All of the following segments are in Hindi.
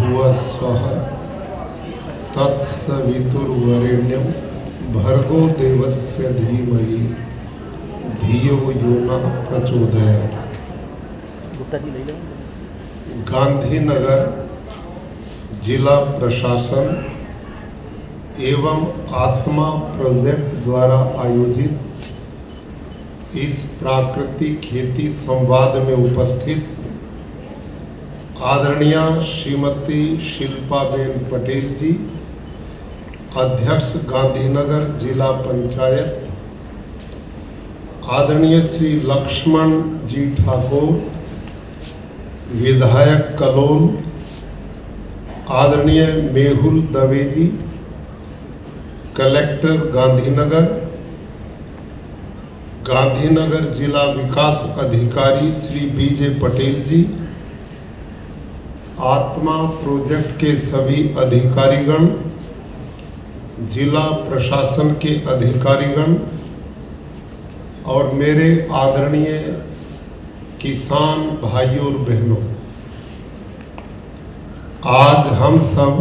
भुवस्वः तत्सवितुर्वरेण्यं भर्गो देवस्य धीमहि धियो यो नः प्रचोदयात्। गांधीनगर जिला प्रशासन एवं आत्मा प्रोजेक्ट द्वारा आयोजित इस प्राकृतिक खेती संवाद में उपस्थित आदरणीय श्रीमती शिल्पाबेन पटेल जी, अध्यक्ष गांधीनगर जिला पंचायत, आदरणीय श्री लक्ष्मण जी ठाकुर, विधायक कलोल, आदरणीय मेहुल दवे जी, कलेक्टर गांधीनगर, गांधीनगर जिला विकास अधिकारी श्री बीजे पटेल जी, आत्मा प्रोजेक्ट के सभी अधिकारीगण, जिला प्रशासन के अधिकारीगण और मेरे आदरणीय किसान भाइयों और बहनों, आज हम सब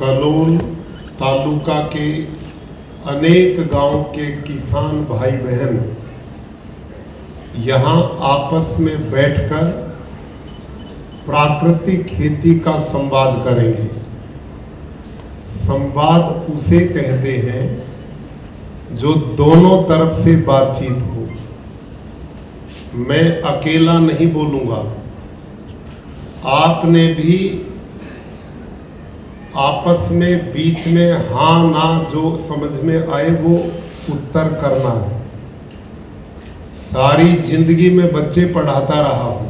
कलोल तालुका के अनेक गांव के किसान भाई बहन यहाँ आपस में बैठकर प्राकृतिक खेती का संवाद करेंगे। संवाद उसे कहते हैं जो दोनों तरफ से बातचीत हो। मैं अकेला नहीं बोलूंगा, आपने भी आपस में बीच में हाँ ना जो समझ में आए वो उत्तर करना है। सारी जिंदगी में बच्चे पढ़ाता रहा हूं,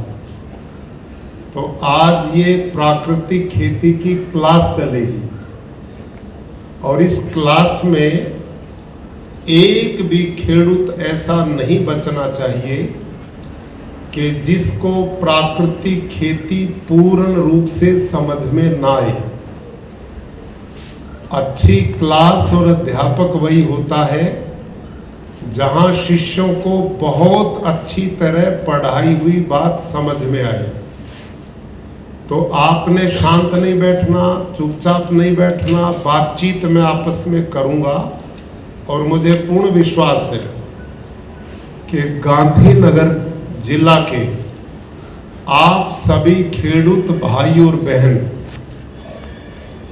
तो आज ये प्राकृतिक खेती की क्लास चलेगी और इस क्लास में एक भी खेडूत ऐसा नहीं बचना चाहिए कि जिसको प्राकृतिक खेती पूर्ण रूप से समझ में ना आए। अच्छी क्लास और अध्यापक वही होता है जहां शिष्यों को बहुत अच्छी तरह पढ़ाई हुई बात समझ में आए। तो आपने शांत नहीं बैठना, चुपचाप नहीं बैठना, बातचीत में आपस में करूंगा और मुझे पूर्ण विश्वास है कि गांधीनगर जिला के आप सभी खेडूत भाई और बहन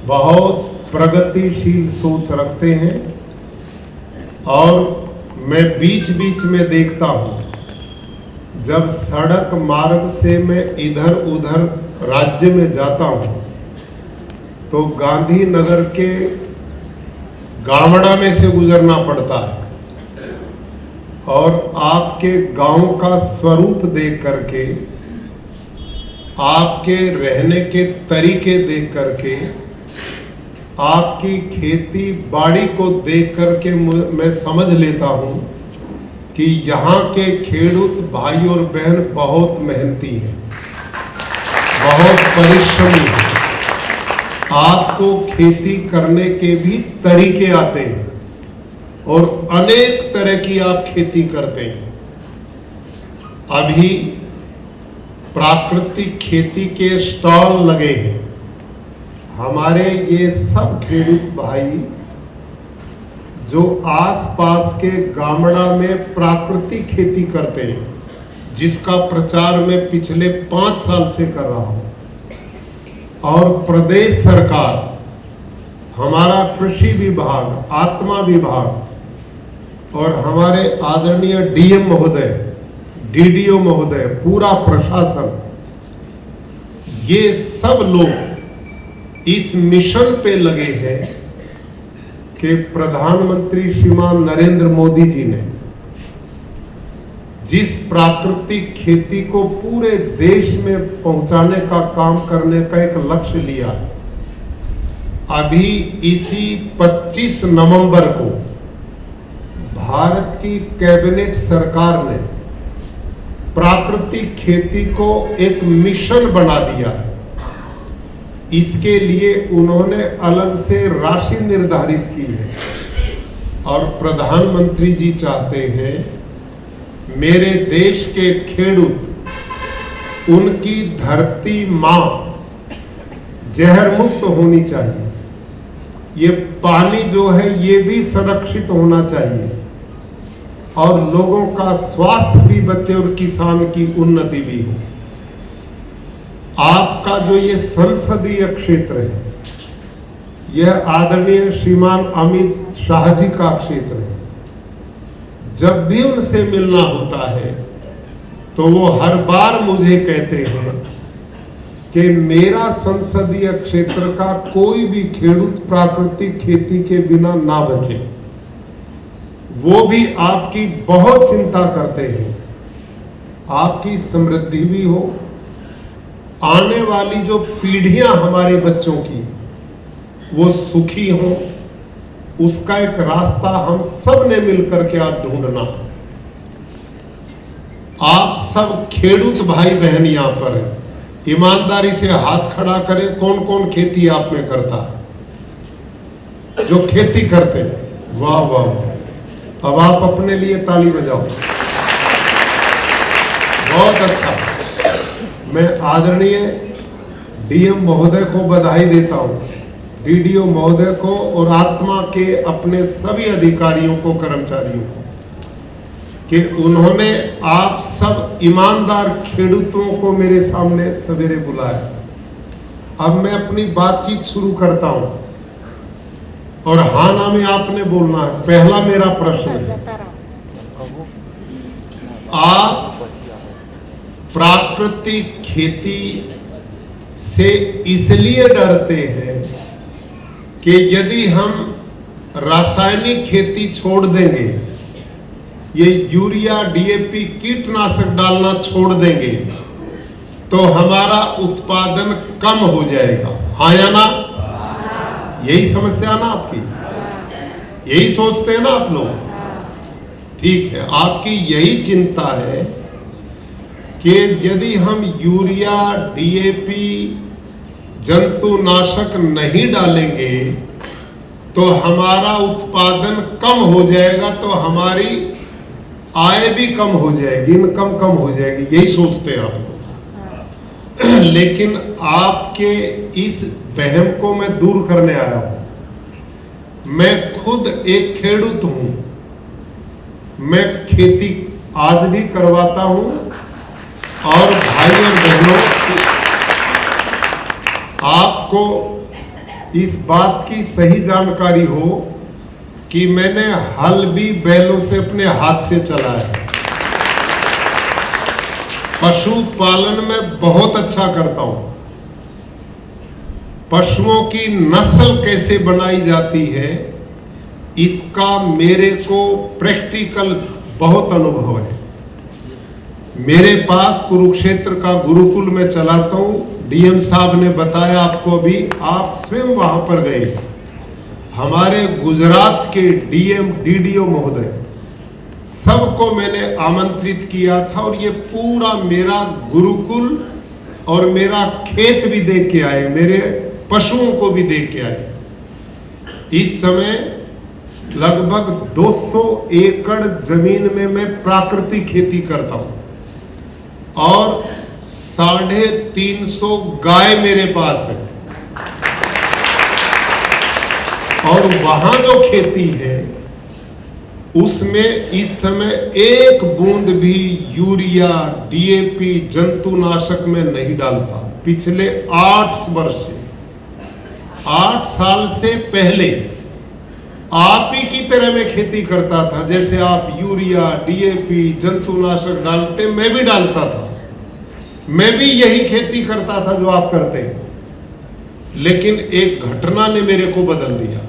बहुत प्रगतिशील सोच रखते हैं और मैं बीच बीच में देखता हूं, जब सड़क मार्ग से मैं इधर उधर राज्य में जाता हूं तो गांधीनगर के गामड़ा में से गुजरना पड़ता है और आपके गांव का स्वरूप देख करके, आपके रहने के तरीके देख करके, आपकी खेती बाड़ी को देख करके मैं समझ लेता हूं कि यहाँ के खेडूत भाई और बहन बहुत मेहनती हैं, बहुत परिश्रमी हैं। आपको खेती करने के भी तरीके आते हैं और अनेक तरह की आप खेती करते हैं। अभी प्राकृतिक खेती के स्टॉल लगे हैं। हमारे ये सब खेडूत भाई जो आसपास के गामड़ा में प्राकृतिक खेती करते हैं, जिसका प्रचार मैं पिछले 5 साल से कर रहा हूं, और प्रदेश सरकार, हमारा कृषि विभाग, आत्मा विभाग और हमारे आदरणीय डीएम महोदय, डीडीओ महोदय, पूरा प्रशासन, ये सब लोग इस मिशन पे लगे हैं कि प्रधानमंत्री श्रीमान नरेंद्र मोदी जी ने जिस प्राकृतिक खेती को पूरे देश में पहुंचाने का काम करने का एक लक्ष्य लिया है। अभी इसी 25 नवंबर को भारत की कैबिनेट सरकार ने प्राकृतिक खेती को एक मिशन बना दिया है। इसके लिए उन्होंने अलग से राशि निर्धारित की है और प्रधानमंत्री जी चाहते हैं मेरे देश के खेडूत उनकी धरती मां जहर मुक्त होनी चाहिए। ये पानी जो है ये भी संरक्षित होना चाहिए और लोगों का स्वास्थ्य भी बचे और किसान की उन्नति भी हो। आपका जो ये संसदीय क्षेत्र है, यह आदरणीय श्रीमान अमित शाह जी का क्षेत्र है। जब भी उनसे मिलना होता है तो वो हर बार मुझे कहते हैं कि मेरा संसदीय क्षेत्र का कोई भी खेडूत प्राकृतिक खेती के बिना ना बचे। वो भी आपकी बहुत चिंता करते हैं, आपकी समृद्धि भी हो, आने वाली जो पीढ़ियां हमारे बच्चों की वो सुखी हो, उसका एक रास्ता हम सब ने मिलकर के आज ढूंढना है। आप सब खेडूत भाई बहन यहां पर है, ईमानदारी से हाथ खड़ा करें। कौन कौन खेती आप में करता है? जो खेती करते हैं, वाह वाह वाह। अब आप अपने लिए ताली बजाओ, बहुत अच्छा। मैं आदरणीय डीएम महोदय को बधाई देता हूं, डीडीओ महोदय को और आत्मा के अपने सभी अधिकारियों को, कर्मचारियों को, कि उन्होंने आप सब ईमानदार खेडूतों को मेरे सामने सवेरे बुलाया। अब मैं अपनी बातचीत शुरू करता हूं और हाँ ना में आपने बोलना है। पहला मेरा प्रश्न है, आप प्राकृतिक खेती से इसलिए डरते हैं कि यदि हम रासायनिक खेती छोड़ देंगे, ये यूरिया डीएपी कीटनाशक डालना छोड़ देंगे तो हमारा उत्पादन कम हो जाएगा, हाँ या ना? यही समस्या ना आपकी, यही सोचते हैं ना आप लोग? ठीक है, आपकी यही चिंता है कि यदि हम यूरिया डीएपी जंतुनाशक नहीं डालेंगे तो हमारा उत्पादन कम हो जाएगा, तो हमारी आय भी कम हो जाएगी, इनकम कम हो जाएगी, यही सोचते हैं आप लोग। लेकिन आपके इस वहम को मैं दूर करने आया हूं। मैं खुद एक खेडूत हूं, मैं खेती आज भी करवाता हूं और भाई और बहनों, आपको इस बात की सही जानकारी हो कि मैंने हल भी बैलों से अपने हाथ से चलाया। पशुपालन में बहुत अच्छा करता हूं। पशुओं की नस्ल कैसे बनाई जाती है, इसका मेरे को प्रैक्टिकल बहुत अनुभव है। मेरे पास कुरुक्षेत्र का गुरुकुल में चलाता हूं। डीएम साहब ने बताया आपको, अभी आप स्वयं वहां पर गए। हमारे गुजरात के डीएम डीडीओ महोदय सबको मैंने आमंत्रित किया था और ये पूरा मेरा गुरुकुल और मेरा खेत भी देख के आए, मेरे पशुओं को भी देख के आए। इस समय लगभग 200 एकड़ जमीन में मैं प्राकृतिक खेती करता हूं और 350 गाय मेरे पास है। और वहां जो खेती है उसमें इस समय एक बूंद भी यूरिया डीएपी जंतुनाशक में नहीं डालता। पिछले 8 वर्ष से, 8 साल से पहले आप ही की तरह मैं खेती करता था। जैसे आप यूरिया डीएपी जंतुनाशक डालते, मैं भी डालता था। मैं भी यही खेती करता था जो आप करते हैं। लेकिन एक घटना ने मेरे को बदल दिया।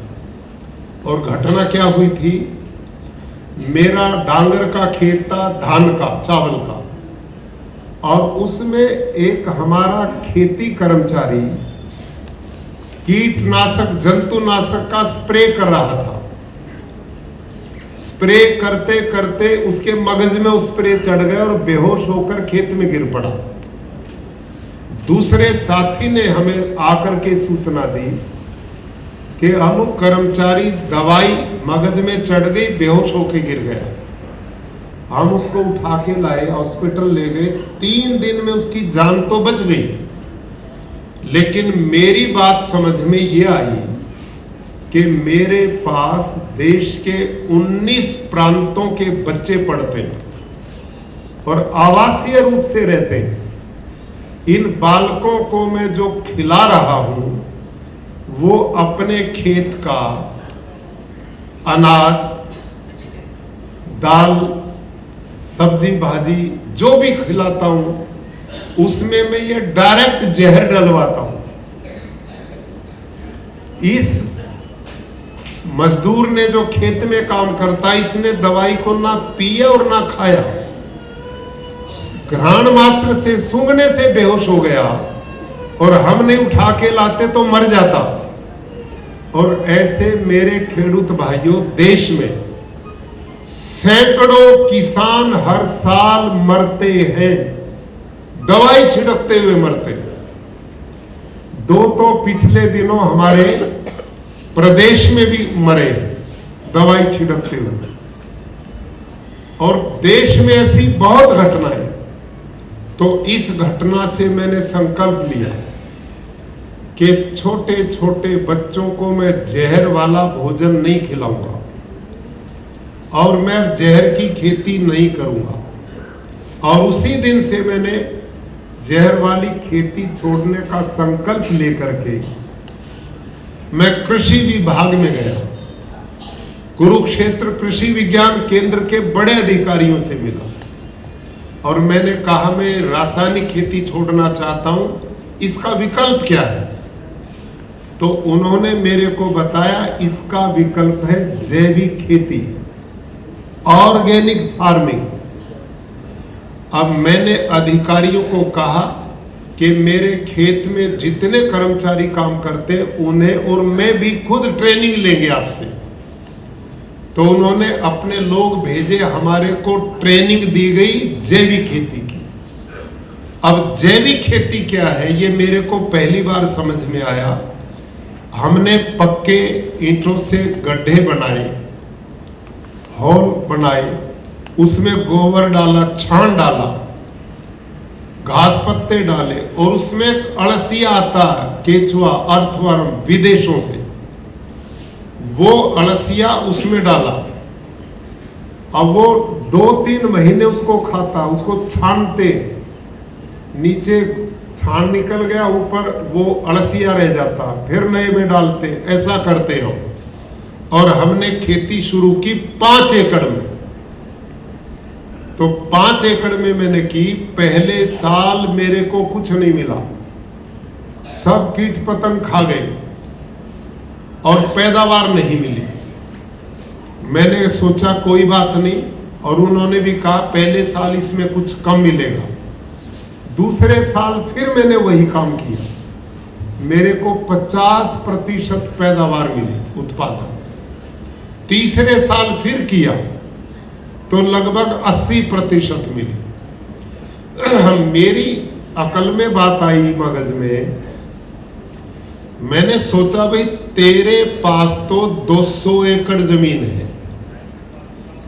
और घटना क्या हुई थी, मेरा डांगर का खेत था, धान का, चावल का, और उसमें एक हमारा खेती कर्मचारी कीटनाशक जंतुनाशक का स्प्रे कर रहा था। स्प्रे करते करते उसके मगज में उस स्प्रे चढ़ गया और बेहोश होकर खेत में गिर पड़ा। दूसरे साथी ने हमें आकर के सूचना दी कि अमुक कर्मचारी दवाई मगज में चढ़ गई, बेहोश होकर गिर गया। हम उसको उठा के लाए, हॉस्पिटल ले गए। 3 दिन में उसकी जान तो बच गई, लेकिन मेरी बात समझ में ये आई कि मेरे पास देश के 19 प्रांतों के बच्चे पढ़ते हैं और आवासीय रूप से रहते हैं। इन बालकों को मैं जो खिला रहा हूं वो अपने खेत का अनाज, दाल, सब्जी भाजी जो भी खिलाता हूं उसमें मैं ये डायरेक्ट जहर डलवाता हूं। इस मजदूर ने जो खेत में काम करता, इसने दवाई को ना पिया और ना खाया, घ्राण मात्र से सूंघने से बेहोश हो गया और हमने उठा के लाते तो मर जाता। और ऐसे मेरे खेडूत भाइयों, देश में सैकड़ों किसान हर साल मरते हैं, दवाई छिड़कते हुए मरते हैं। 2 तो पिछले दिनों हमारे प्रदेश में भी मरे दवाई छिड़कते हुए। और देश में ऐसी बहुत घटनाएं। तो इस घटना से मैंने संकल्प लिया कि छोटे छोटे बच्चों को मैं जहर वाला भोजन नहीं खिलाऊंगा और मैं जहर की खेती नहीं करूंगा। और उसी दिन से मैंने जहर वाली खेती छोड़ने का संकल्प लेकर के मैं कृषि विभाग में गया। कुरुक्षेत्र कृषि विज्ञान केंद्र के बड़े अधिकारियों से मिला और मैंने कहा मैं रासायनिक खेती छोड़ना चाहता हूं, इसका विकल्प क्या है? तो उन्होंने मेरे को बताया इसका विकल्प है जैविक खेती, ऑर्गेनिक फार्मिंग। अब मैंने अधिकारियों को कहा कि मेरे खेत में जितने कर्मचारी काम करते हैं उन्हें और मैं भी खुद ट्रेनिंग लेंगे आपसे। तो उन्होंने अपने लोग भेजे, हमारे को ट्रेनिंग दी गई जैविक खेती की। अब जैविक खेती क्या है ये मेरे को पहली बार समझ में आया। हमने पक्के ईंटों से गड्ढे बनाए, हॉल बनाए, उसमें गोबर डाला, छान डाला, घास पत्ते डाले और उसमें अड़सिया आता है, केचुआ, अर्थवर्म विदेशों से, वो अड़सिया उसमें डाला। अब वो 2-3 महीने उसको खाता, उसको छानते, नीचे छान निकल गया, ऊपर वो अड़सिया रह जाता, फिर नए में डालते, ऐसा करते हो। और हमने खेती शुरू की 5 एकड़ में। तो 5 एकड़ में मैंने की। पहले साल मेरे को कुछ नहीं मिला, सब कीट पतंग खा गए और पैदावार नहीं मिली। मैंने सोचा कोई बात नहीं, और उन्होंने भी कहा पहले साल इसमें कुछ कम मिलेगा। दूसरे साल फिर मैंने वही काम किया, मेरे को 50% पैदावार मिली, उत्पादन। तीसरे साल फिर किया तो लगभग 80% मिली। मेरी अकल में बात आई, मगज में, मैंने सोचा भाई तेरे पास तो 200 एकड़ जमीन है,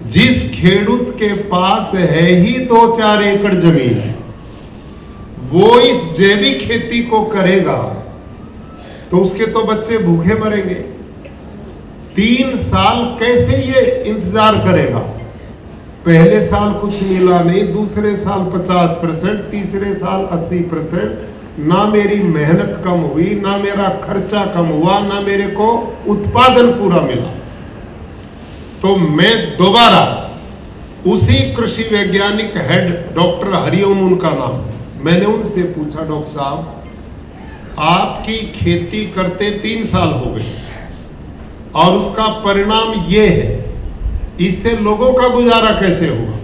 जिस खेडूत के पास है ही 2-4 एकड़ जमीन है, वो इस जैविक खेती को करेगा तो उसके तो बच्चे भूखे मरेंगे। 3 साल कैसे ये इंतजार करेगा? पहले साल कुछ मिला नहीं, दूसरे साल 50%, तीसरे साल 80%। ना मेरी मेहनत कम हुई, ना मेरा खर्चा कम हुआ, ना मेरे को उत्पादन पूरा मिला। तो मैं दोबारा उसी कृषि वैज्ञानिक हेड डॉक्टर हरिओम, उनका नाम, मैंने उनसे पूछा, डॉक्टर साहब आपकी खेती करते 3 साल हो गए और उसका परिणाम ये है, इससे लोगों का गुजारा कैसे होगा?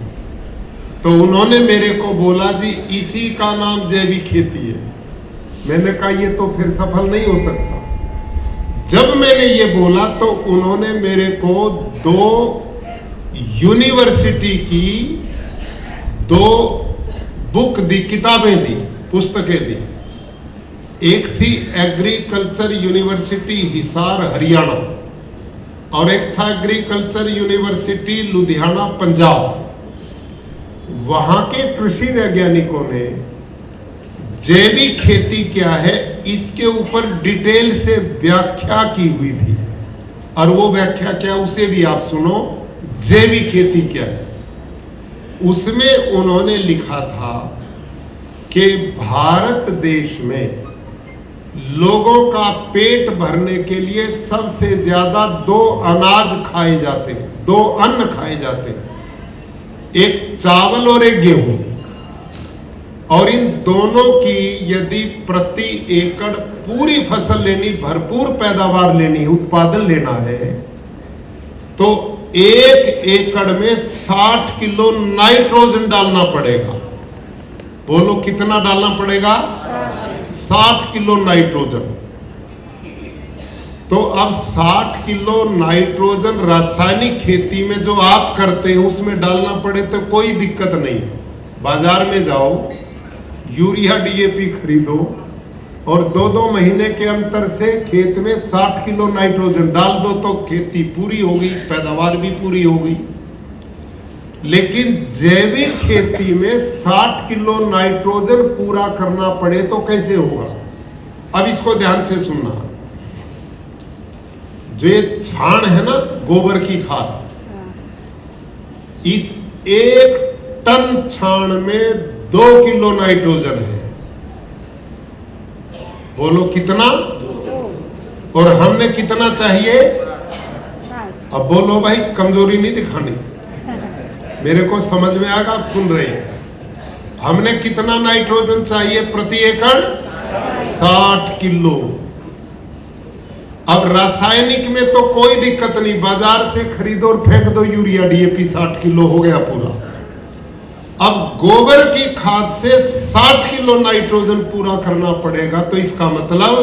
तो उन्होंने मेरे को बोला जी इसी का नाम जैविक खेती है। मैंने कहा ये तो फिर सफल नहीं हो सकता। जब मैंने ये बोला तो उन्होंने मेरे को 2 यूनिवर्सिटी की 2 बुक दी, किताबें दी, पुस्तकें दी। एक थी एग्रीकल्चर यूनिवर्सिटी हिसार हरियाणा और एक था एग्रीकल्चर यूनिवर्सिटी लुधियाना पंजाब। वहां के कृषि वैज्ञानिकों ने जैविक खेती क्या है इसके ऊपर डिटेल से व्याख्या की हुई थी, और वो व्याख्या क्या उसे भी आप सुनो। जैविक खेती क्या है, उसमें उन्होंने लिखा था कि भारत देश में लोगों का पेट भरने के लिए सबसे ज्यादा दो अनाज खाए जाते हैं, दो अन्न खाए जाते हैं, एक चावल और एक गेहूं। और इन दोनों की यदि प्रति एकड़ पूरी फसल लेनी, भरपूर पैदावार लेनी, उत्पादन लेना है, तो 1 एकड़ में 60 किलो नाइट्रोजन डालना पड़ेगा। बोलो कितना डालना पड़ेगा? 60 किलो नाइट्रोजन। तो अब 60 किलो नाइट्रोजन रासायनिक खेती में जो आप करते हैं उसमें डालना पड़े तो कोई दिक्कत नहीं। बाजार में जाओ, यूरिया डीएपी खरीदो और 2-2 महीने के अंतर से खेत में 60 किलो नाइट्रोजन डाल दो तो खेती पूरी हो गई, पैदावार भी पूरी हो गई। लेकिन जैविक खेती में 60 किलो नाइट्रोजन पूरा करना पड़े तो कैसे होगा? अब इसको ध्यान से सुनना। जो ये छाण है ना, गोबर की खाद, इस 1 टन छाण में 2 किलो नाइट्रोजन है। बोलो कितना? और हमने कितना चाहिए? अब बोलो भाई, कमजोरी नहीं दिखानी, मेरे को समझ में आएगा, आप सुन रहे हैं। हमने कितना नाइट्रोजन चाहिए प्रति एकड़? 60 किलो। अब रासायनिक में तो कोई दिक्कत नहीं, बाजार से खरीदो और फेंक दो यूरिया डीएपी, 60 किलो हो गया पूरा। अब गोबर की खाद से 60 किलो नाइट्रोजन पूरा करना पड़ेगा, तो इसका मतलब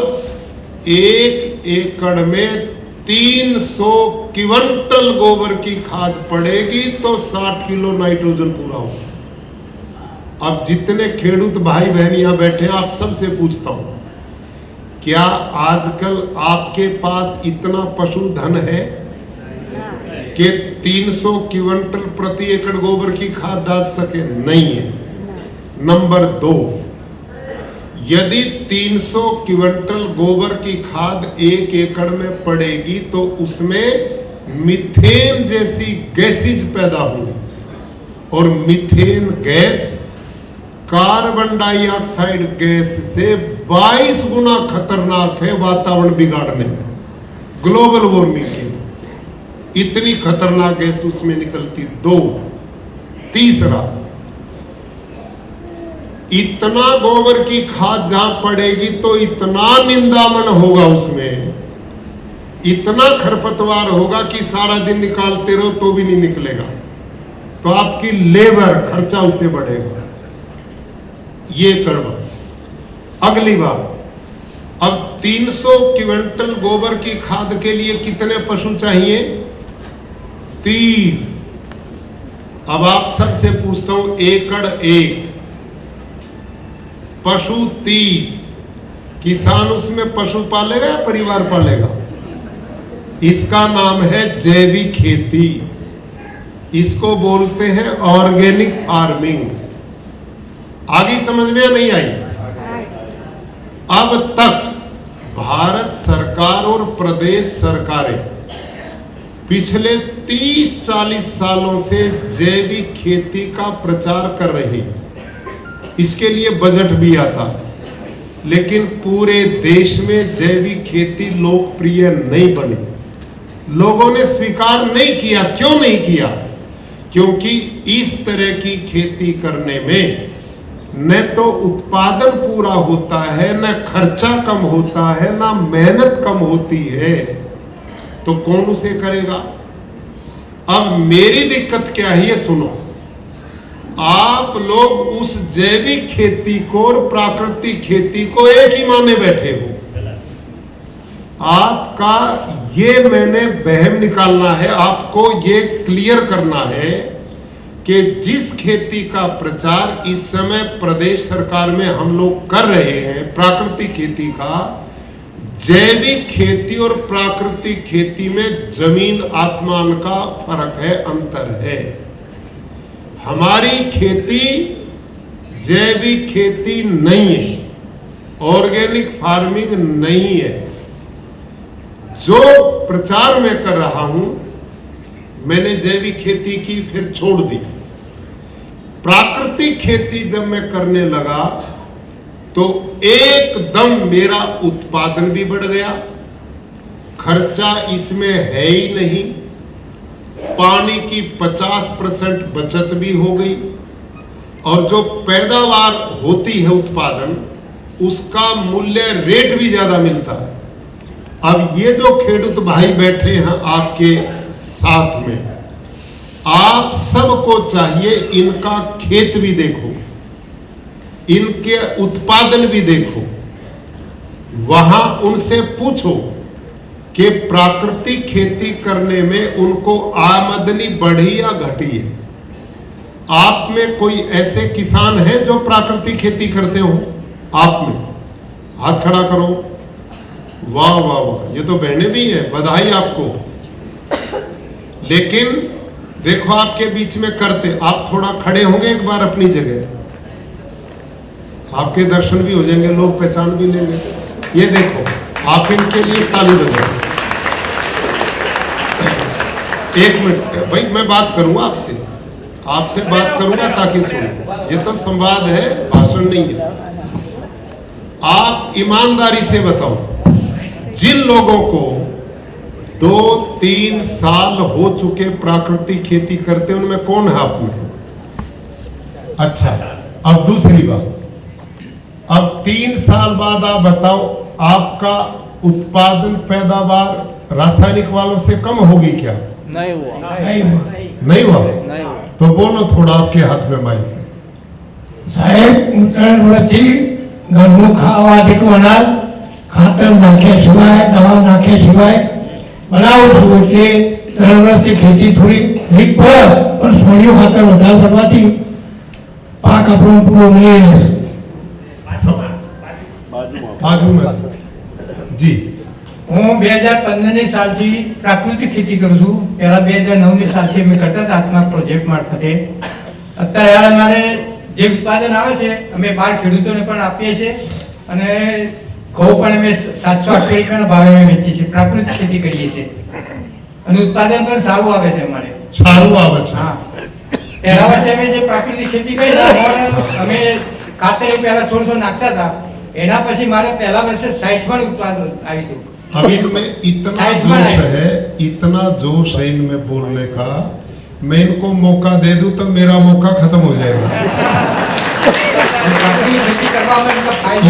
1 एकड़ में 300 क्विंटल गोबर की खाद पड़ेगी तो 60 किलो नाइट्रोजन पूरा होगा। अब जितने खेडूत भाई बहन यहां बैठे हैं, आप सबसे पूछता हूं, क्या आजकल आपके पास इतना पशुधन है कि 300 क्विंटल प्रति एकड़ गोबर की खाद डाल सके? नहीं है। नंबर 2, यदि 300 क्विंटल गोबर की खाद 1 एकड़ में पड़ेगी तो उसमें मीथेन जैसी गैसेज पैदा होंगी, और methane gas carbon dioxide gas से 22 गुना खतरनाक है वातावरण बिगाड़ने में, ग्लोबल वार्मिंग के लिए। इतनी खतरनाक गैस उसमें निकलती। 2, तीसरा, इतना गोबर की खाद जहां पड़ेगी तो इतना निंदामन होगा उसमें, इतना खरपतवार होगा कि सारा दिन निकालते रहो तो भी नहीं निकलेगा, तो आपकी लेबर खर्चा उससे बढ़ेगा। ये करवा। अगली बात, अब 300 क्विंटल गोबर की खाद के लिए कितने पशु चाहिए? 30। अब आप सबसे पूछता हूं, एकड़ 1 पशु 30, किसान उसमें पशु पालेगा या परिवार पालेगा? इसका नाम है जैविक खेती, इसको बोलते हैं ऑर्गेनिक फार्मिंग। आगे समझ में नहीं आई? अब तक भारत सरकार और प्रदेश सरकारें पिछले 30-40 सालों से जैविक खेती का प्रचार कर रही, इसके लिए बजट भी आता, लेकिन पूरे देश में जैविक खेती लोकप्रिय नहीं बनी, लोगों ने स्वीकार नहीं किया। क्यों नहीं किया? क्योंकि इस तरह की खेती करने में न तो उत्पादन पूरा होता है, न खर्चा कम होता है, न मेहनत कम होती है, तो कौन उसे करेगा? अब मेरी दिक्कत क्या है ये सुनो। आप लोग उस जैविक खेती को और प्राकृतिक खेती को एक ही माने बैठे हो। आपका ये मैंने वहम निकालना है, आपको ये क्लियर करना है कि जिस खेती का प्रचार इस समय प्रदेश सरकार में हम लोग कर रहे हैं, प्राकृतिक खेती का, जैविक खेती और प्राकृतिक खेती में जमीन आसमान का फर्क है, अंतर है। हमारी खेती जैविक खेती नहीं है, ऑर्गेनिक फार्मिंग नहीं है। जो प्रचार मैं कर रहा हूं, मैंने जैविक खेती की फिर छोड़ दी। प्राकृतिक खेती जब मैं करने लगा तो एकदम मेरा उत्पादन भी बढ़ गया, खर्चा इसमें है ही नहीं, पानी की 50% बचत भी हो गई, और जो पैदावार होती है उत्पादन, उसका मूल्य रेट भी ज्यादा मिलता है। अब ये जो खेडूत भाई बैठे हैं आपके साथ में, आप सबको चाहिए इनका खेत भी देखो, इनके उत्पादन भी देखो, वहां उनसे पूछो कि प्राकृतिक खेती करने में उनको आमदनी बढ़ी या घटी है। आप में कोई ऐसे किसान हैं जो प्राकृतिक खेती करते हो? आप में हाथ खड़ा करो। वाह वाह वाह, ये तो बहनें भी हैं, बधाई आपको। लेकिन देखो आपके बीच में करते, आप थोड़ा खड़े होंगे एक बार अपनी जगह, आपके दर्शन भी हो जाएंगे, लोग पहचान भी लेंगे। ये देखो, आप इनके लिए ताली बजाओ। एक मिनट भाई, मैं बात करूंगा आपसे, आपसे बात करूंगा ताकि सुनो। ये तो संवाद है, भाषण नहीं है। आप ईमानदारी से बताओ, जिन लोगों को 2-3 साल हो चुके प्राकृतिक खेती करते, उनमें कौन है आप में? अच्छा, अब दूसरी बात, अब 3 साल बाद आप बताओ, आपका उत्पादन पैदावार रासायनिक वालों से कम होगी क्या? नहीं हुआ। नहीं हुआ। तो बोलो थोड़ा, आपके हाथ में माइक है। સાહેબ 3 વર્ષથી ઘરનું ખાવા જેટલું અનાજ ખાતર નાખ્યા સિવાય, દવા નાખ્યા સિવાય બનાવું છું, એટલે 3 વર્ષથી ખેતી થોડી વીક પડે, પણ છોડ્યું ખાતર વધારે પડવાથી પાક આપણો પૂરો મળી રહે છે। बाजू में जी, હું 2015ની સાલથી પ્રાકૃતિક ખેતી કરું છું। પહેલા 2009ની સાલથી અમે કરતા હતા આત્મા પ્રોજેક્ટ મારફતે। અત્યારે હાલ અમારે જે ઉત્પાદન આવે છે અમે બહાર ખેડૂતોને પણ આપીએ છીએ, અને ઘઉં પણ અમે 700-800 રૂપિયાના ભાવે અમે વેચીએ છીએ। પ્રાકૃતિક ખેતી કરીએ છીએ અને ઉત્પાદન પણ સારું આવે છે અમારે। સારું આવે છે। હા, પહેલા વર્ષે અમે જે પ્રાકૃતિક ખેતી કરી અમે ખાતર પહેલા થોડું નાખતા હતા, એના પછી મારે પહેલા વર્ષે 60 મણ ઉત્પાદન આવ્યું હતું। अब इनमें इतना जोश है, इतना जोश है इनमें बोलने का, मैं इनको मौका दे दूं तो मेरा मौका खत्म हो जाएगा।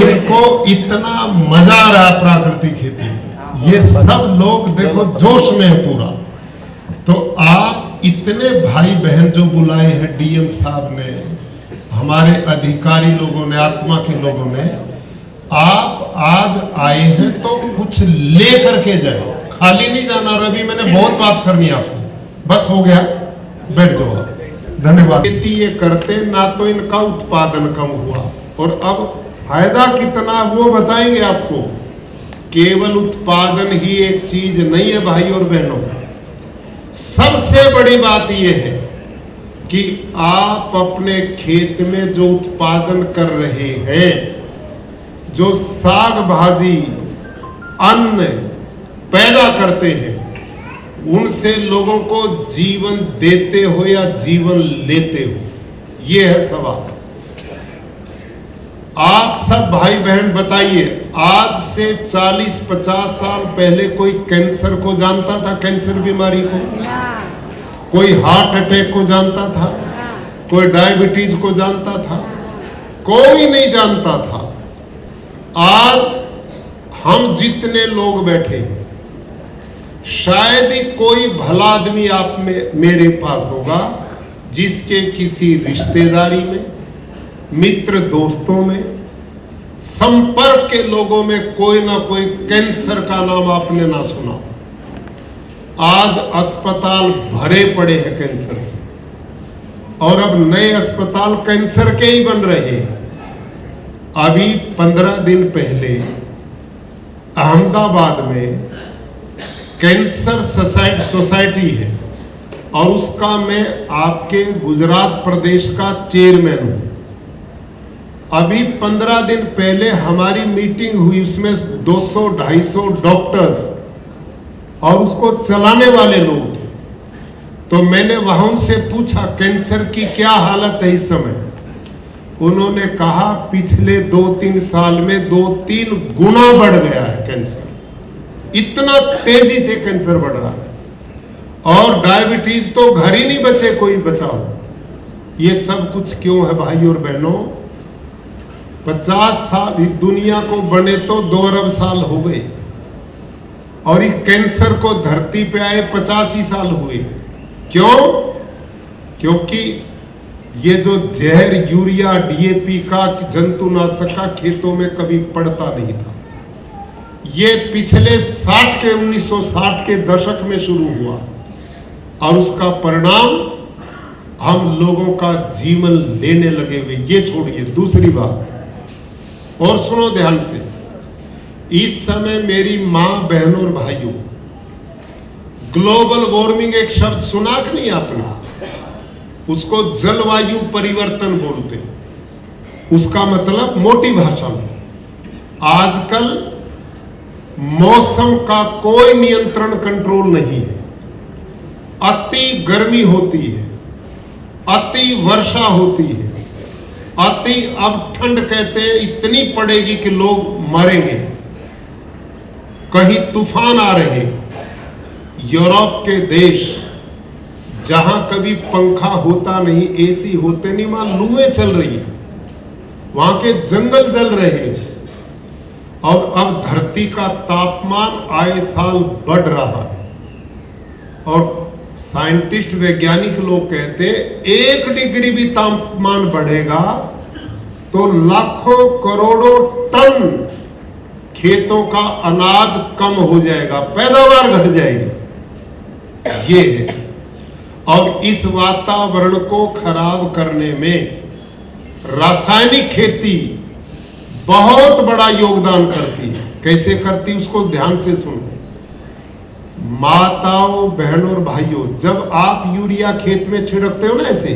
इनको इतना मजा आ रहा है प्राकृतिक खेती में, ये सब लोग देखो जोश में है पूरा। तो आप इतने भाई बहन जो बुलाए हैं, डीएम साहब ने, हमारे अधिकारी लोगों ने, आत्मा के लोगों ने, आप आज आए हैं तो कुछ ले करके जाए, खाली नहीं जाना। रवि, मैंने बहुत बात करनी है आपसे, बस हो गया, बैठ जाओ आप। धन्यवाद। खेती ये करते ना तो इनका उत्पादन कम हुआ, और अब फायदा कितना वो बताएंगे आपको। केवल उत्पादन ही एक चीज नहीं है भाई और बहनों, सबसे बड़ी बात यह है कि आप अपने खेत में जो उत्पादन कर रहे हैं, जो साग भाजी अन्न पैदा करते हैं, उनसे लोगों को जीवन देते हो या जीवन लेते हो, ये है सवाल। आप सब भाई बहन बताइए, आज से 40-50 साल पहले कोई कैंसर को जानता था? कैंसर बीमारी को कोई हार्ट अटैक को जानता था? कोई डायबिटीज को जानता था? कोई नहीं जानता था। आज हम जितने लोग बैठे, शायद ही कोई भला आदमी आप में मेरे पास होगा जिसके किसी रिश्तेदारी में, मित्र दोस्तों में, संपर्क के लोगों में कोई ना कोई कैंसर का नाम आपने ना सुना। आज अस्पताल भरे पड़े हैं कैंसर से, और अब नए अस्पताल कैंसर के ही बन रहे हैं। अभी 15 दिन पहले अहमदाबाद में कैंसर सोसाइटी है, और उसका मैं आपके गुजरात प्रदेश का चेयरमैन हूं। अभी 15 दिन पहले हमारी मीटिंग हुई, उसमें 200-250 डॉक्टर्स और उसको चलाने वाले लोग थे। तो मैंने वहां उनसे पूछा कैंसर की क्या हालत है इस समय। उन्होंने कहा पिछले 2-3 साल में 2-3 गुना बढ़ गया है कैंसर, इतना तेजी से कैंसर बढ़ रहा है। और डायबिटीज तो घर ही नहीं बचे, कोई बचाओ। ये सब कुछ क्यों है भाई और बहनों? 50 साल इस दुनिया को बने तो 2 अरब साल हो गए, और इस कैंसर को धरती पे आए 85 साल हुए। क्यों? क्योंकि ये जो जहर यूरिया डीएपी का जंतुनाशक का खेतों में कभी पड़ता नहीं था। ये पिछले 1960 के दशक में शुरू हुआ, और उसका परिणाम हम लोगों का जीवन लेने लगे हुए। ये छोड़िए, दूसरी बात और सुनो ध्यान से। इस समय मेरी मां, बहनों और भाइयों, ग्लोबल वार्मिंग एक शब्द सुना कि नहीं आपने? उसको जलवायु परिवर्तन बोलते हैं। उसका मतलब मोटी भाषा में, आजकल मौसम का कोई नियंत्रण कंट्रोल नहीं है। अति गर्मी होती है, अति वर्षा होती है, अति अब ठंड कहते हैं इतनी पड़ेगी कि लोग मरेंगे। कहीं तूफान आ रहे हैं। यूरोप के देश जहां कभी पंखा होता नहीं, एसी होते नहीं, वहां लूएं चल रही हैं, वहां के जंगल जल रहे हैं। और अब धरती का तापमान आए साल बढ़ रहा है, और साइंटिस्ट वैज्ञानिक लोग कहते हैं 1 डिग्री भी तापमान बढ़ेगा तो लाखों करोड़ों टन खेतों का अनाज कम हो जाएगा, पैदावार घट जाएगी। ये है। और इस वातावरण को खराब करने में रासायनिक खेती बहुत बड़ा योगदान करती है। कैसे करती उसको ध्यान से सुनो। माताओं, बहनों और भाइयों, जब आप यूरिया खेत में छिड़कते हो ना, ऐसे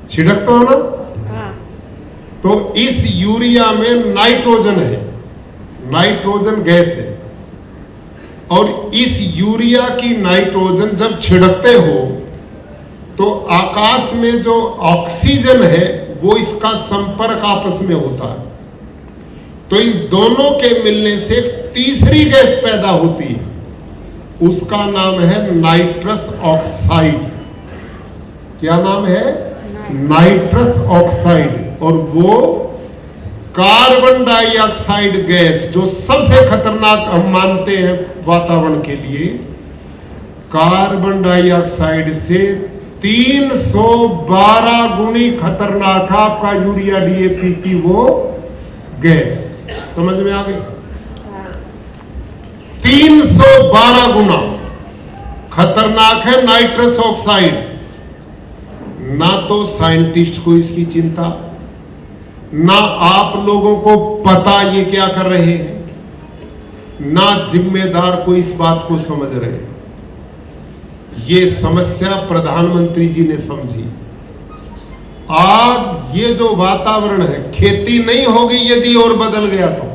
छिड़कते हो ना, तो इस यूरिया में नाइट्रोजन है, नाइट्रोजन गैस है। और इस यूरिया की नाइट्रोजन जब छिड़कते हो तो आकाश में जो ऑक्सीजन है वो इसका संपर्क आपस में होता है, तो इन दोनों के मिलने से एक तीसरी गैस पैदा होती है, उसका नाम है नाइट्रस ऑक्साइड। क्या नाम है? Nitrous oxide. और वो कार्बन डाइऑक्साइड गैस, जो सबसे खतरनाक हम मानते हैं वातावरण के लिए, कार्बन डाइऑक्साइड से 312 गुनी खतरनाक है आपका यूरिया डीएपी की वो गैस। समझ में आ गई? 312 गुना खतरनाक है नाइट्रस ऑक्साइड। ना तो साइंटिस्ट को इसकी चिंता, ना आप लोगों को पता ये क्या कर रहे हैं, ना जिम्मेदार को इस बात को समझ रहे हैं। ये समस्या प्रधानमंत्री जी ने समझी। आज ये जो वातावरण है, खेती नहीं होगी यदि और बदल गया तो।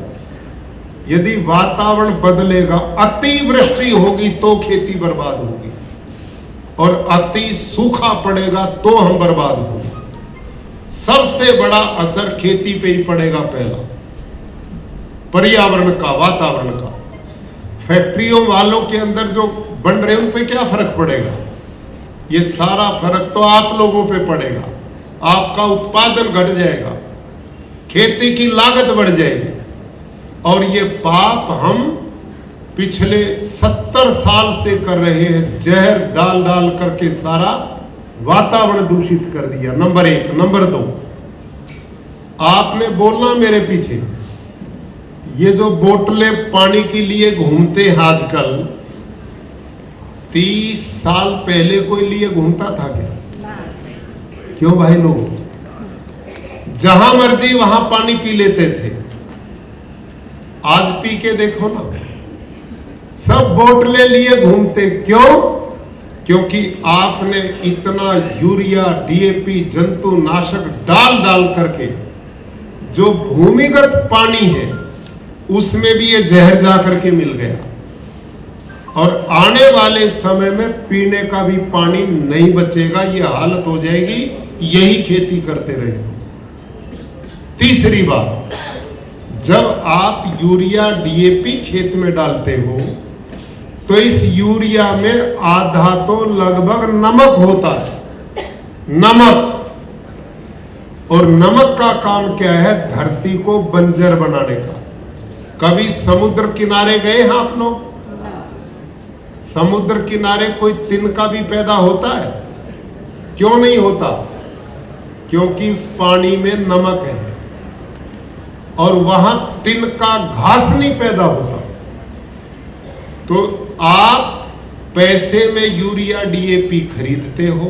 यदि वातावरण बदलेगा, अतिवृष्टि होगी तो खेती बर्बाद होगी, और अति सूखा पड़ेगा तो हम बर्बाद होंगे। सबसे बड़ा असर खेती पे ही पड़ेगा। पहला पर्यावरण का, वातावरण का। फैक्ट्रियों वालों के अंदर जो बन रहे उन पे क्या फर्क पड़ेगा? ये सारा फर्क तो आप लोगों पे पड़ेगा। आपका उत्पादन घट जाएगा, खेती की लागत बढ़ जाएगी, और ये पाप हम पिछले 70 साल से कर रहे हैं। जहर डाल डाल करके सारा वातावरण दूषित कर दिया। नंबर 1। नंबर 2, आपने बोलना मेरे पीछे, ये जो बोतलें पानी के लिए घूमते हैं आजकल, 30 साल पहले कोई लिए घूमता था क्या? क्यों भाई? लोग जहां मर्जी वहां पानी पी लेते थे। आज पी के देखो ना, सब बोतलें लिए घूमते। क्यों? क्योंकि आपने इतना यूरिया, डीएपी, जंतुनाशक डाल डाल करके जो भूमिगत पानी है उसमें भी ये जहर जा करके मिल गया, और आने वाले समय में पीने का भी पानी नहीं बचेगा। ये हालत हो जाएगी यही खेती करते रहे तो। तीसरी बात, जब आप यूरिया, डीएपी खेत में डालते हो तो इस यूरिया में आधा तो लगभग नमक होता है, नमक। और नमक का काम क्या है? धरती को बंजर बनाने का। कभी समुद्र किनारे गए हैं आप लोग? समुद्र किनारे कोई तिनका भी पैदा होता है? क्यों नहीं होता? क्योंकि उस पानी में नमक है और वहां तिनका घास नहीं पैदा होता। तो आप पैसे में यूरिया, डीएपी खरीदते हो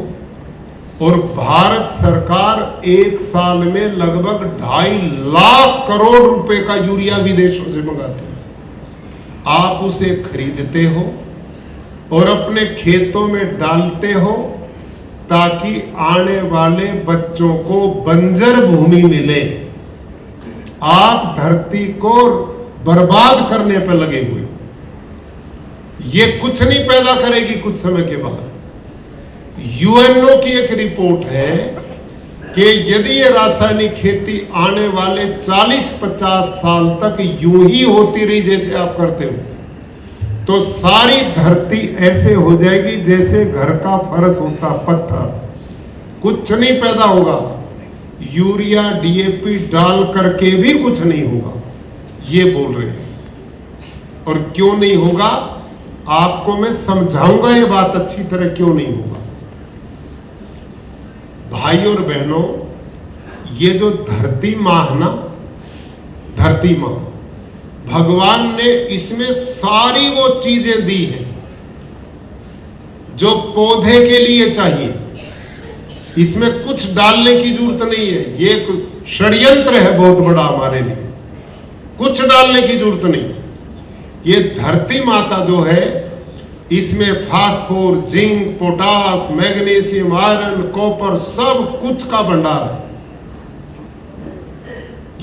और भारत सरकार एक साल में लगभग 2.5 लाख करोड़ रुपए का यूरिया विदेशों से मंगाती है। आप उसे खरीदते हो और अपने खेतों में डालते हो ताकि आने वाले बच्चों को बंजर भूमि मिले। आप धरती को बर्बाद करने पर लगे हुए। ये कुछ नहीं पैदा करेगी कुछ समय के बाद। यूएनओ की एक रिपोर्ट है कि यदि ये रासायनिक खेती आने वाले 40-50 साल तक यूं ही होती रही जैसे आप करते हो, तो सारी धरती ऐसे हो जाएगी जैसे घर का फर्श होता, पत्थर। कुछ नहीं पैदा होगा। यूरिया, डीएपी डाल करके भी कुछ नहीं होगा, ये बोल रहे हैं। और क्यों नहीं होगा आपको मैं समझाऊंगा ये बात अच्छी तरह, क्यों नहीं होगा। भाई और बहनों, ये जो धरती माँ है ना, धरती माँ, भगवान ने इसमें सारी वो चीजें दी हैं जो पौधे के लिए चाहिए। इसमें कुछ डालने की जरूरत नहीं है। ये एक षड्यंत्र है बहुत बड़ा हमारे लिए। कुछ डालने की जरूरत नहीं। ये धरती माता जो है, इसमें phosphor, zinc, potash, magnesium, iron, copper, सब कुछ का भंडार है।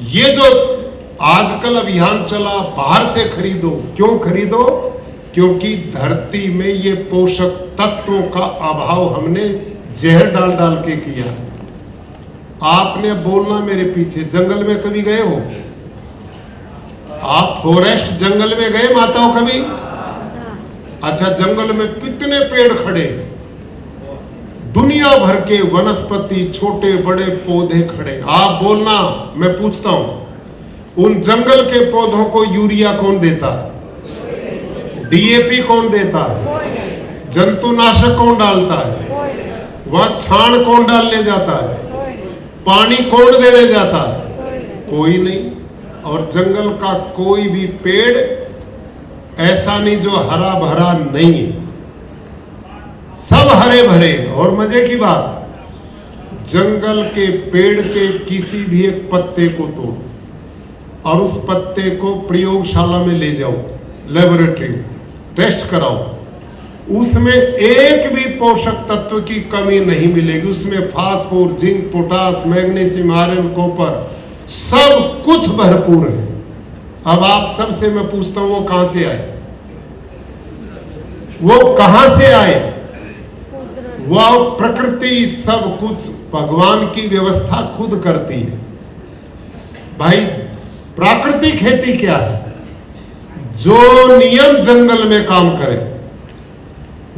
ये जो आजकल अभियान चला बाहर से खरीदो, क्यों खरीदो? क्योंकि धरती में ये पोषक तत्वों का अभाव हमने जहर डाल डाल के किया। आपने बोलना मेरे पीछे, जंगल में कभी गए हो? आप फॉरेस्ट जंगल में गए माताओं कभी? अच्छा, जंगल में कितने पेड़ खड़े, दुनिया भर के वनस्पति, छोटे बड़े पौधे खड़े। आप बोलना, मैं पूछता हूं, उन जंगल के पौधों को यूरिया कौन देता है? डीएपी कौन देता है? जंतुनाशक कौन डालता है? वहां छाण कौन डालने जाता है? पानी कौन देने जाता है? कोई नहीं। और जंगल का कोई भी पेड़ ऐसा नहीं जो हरा भरा नहीं है, सब हरे भरे। और मजे की बात, जंगल के पेड़ के किसी भी एक पत्ते को तोड़ो और उस पत्ते को प्रयोगशाला में ले जाओ, लेबोरेटरी में टेस्ट कराओ, उसमें एक भी पोषक तत्व की कमी नहीं मिलेगी। उसमें phosphor, zinc, potash, magnesium, iron, copper, सब कुछ भरपूर है। अब आप सबसे मैं पूछता हूं, वो कहां से आए? वो कहां से आए? वह प्रकृति सब कुछ भगवान की व्यवस्था खुद करती है। भाई, प्राकृतिक खेती क्या है? जो नियम जंगल में काम करे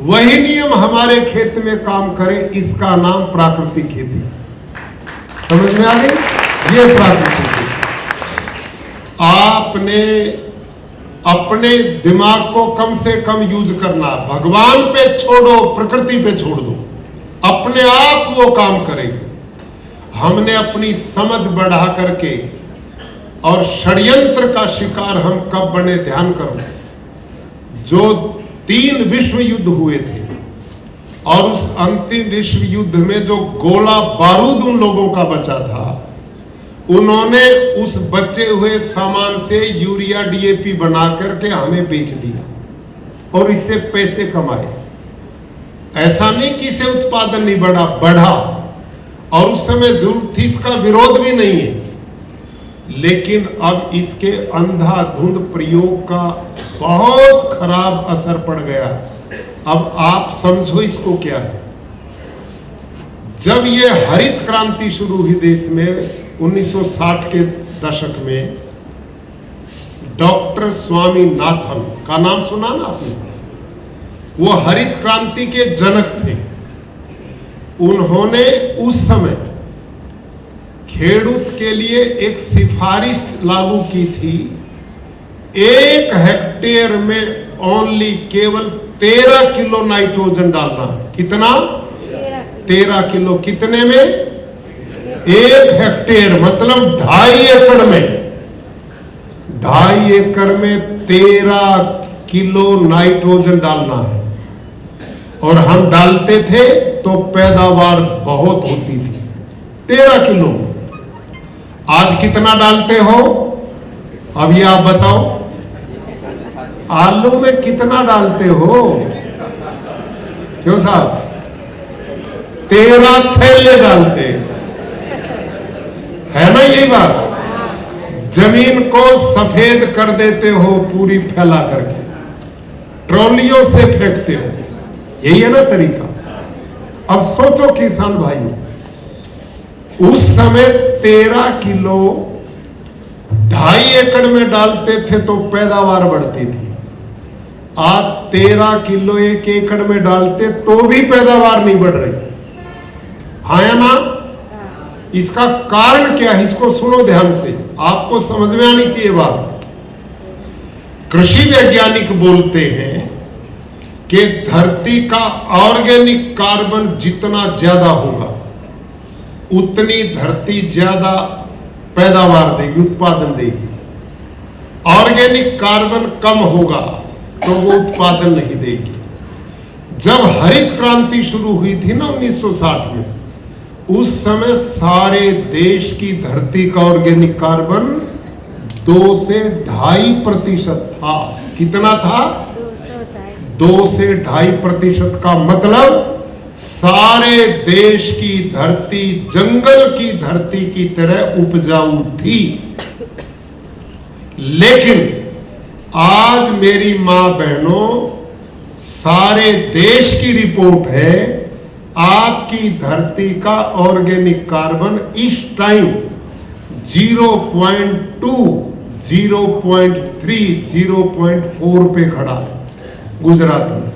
वही नियम हमारे खेत में काम करे, इसका नाम प्राकृतिक खेती है। समझ में आ गई? ये प्राकृतिक खेती। आपने अपने दिमाग को कम से कम यूज करना। भगवान पे छोड़ो, प्रकृति पे छोड़ दो, अपने आप वो काम करेगी। हमने अपनी समझ बढ़ा करके, और षड्यंत्र का शिकार हम कब बने, ध्यान करो। जो 3 विश्व युद्ध हुए थे और उस अंतिम विश्व युद्ध में जो गोला बारूद उन लोगों का बचा था, उन्होंने उस बचे हुए सामान से यूरिया, डीएपी बना करके हमें बेच दिया और इससे पैसे कमाए। ऐसा नहीं कि इसे उत्पादन नहीं बढ़ा, बढ़ा, और उस समय जरूरत थी, इसका विरोध भी नहीं है, लेकिन अब इसके अंधाधुंध प्रयोग का बहुत खराब असर पड़ गया। अब आप समझो इसको क्या है। जब ये हरित क्रांति शुरू हुई देश में 1960 के दशक में, डॉक्टर स्वामीनाथन का नाम सुना ना आपने? वो हरित क्रांति के जनक थे। उन्होंने उस समय खेडूत के लिए एक सिफारिश लागू की थी, 1 हेक्टेयर में ओनली केवल 13 किलो नाइट्रोजन डालना है। कितना? 13 किलो। कितने में? 1 हेक्टेयर मतलब 2.5 एकड़ में। 2.5 एकड़ में 13 किलो नाइट्रोजन डालना है, और हम डालते थे तो पैदावार बहुत होती थी 13 किलो। आज कितना डालते हो? अब ये आप बताओ, आलू में कितना डालते हो? क्यों साहब? 13 थैले डालते है ना, यही बात। जमीन को सफेद कर देते हो पूरी फैला करके, ट्रॉलियों से फेंकते हो, यही है ना तरीका। अब सोचो किसान भाइयों, उस समय 13 किलो 2.5 एकड़ में डालते थे तो पैदावार बढ़ती थी। आज 13 किलो 1 एकड़ में डालते तो भी पैदावार नहीं बढ़ रही। हाँ या ना? इसका कारण क्या है? इसको सुनो ध्यान से, आपको समझ में आनी चाहिए बात। कृषि वैज्ञानिक बोलते हैं कि धरती का ऑर्गेनिक कार्बन जितना ज्यादा होगा उतनी धरती ज्यादा पैदावार देगी, उत्पादन देगी। ऑर्गेनिक कार्बन कम होगा तो वो उत्पादन नहीं देगी। जब हरित क्रांति शुरू हुई थी ना 1960 में, उस समय सारे देश की धरती का ऑर्गेनिक कार्बन 2 से 2.5% था। कितना था? 2 से 2.5% का मतलब सारे देश की धरती जंगल की धरती की तरह उपजाऊ थी। लेकिन आज मेरी मां बहनों, सारे देश की रिपोर्ट है, आपकी धरती का ऑर्गेनिक कार्बन इस टाइम 0.2, 0.3, 0.4 पे खड़ा है गुजरात में।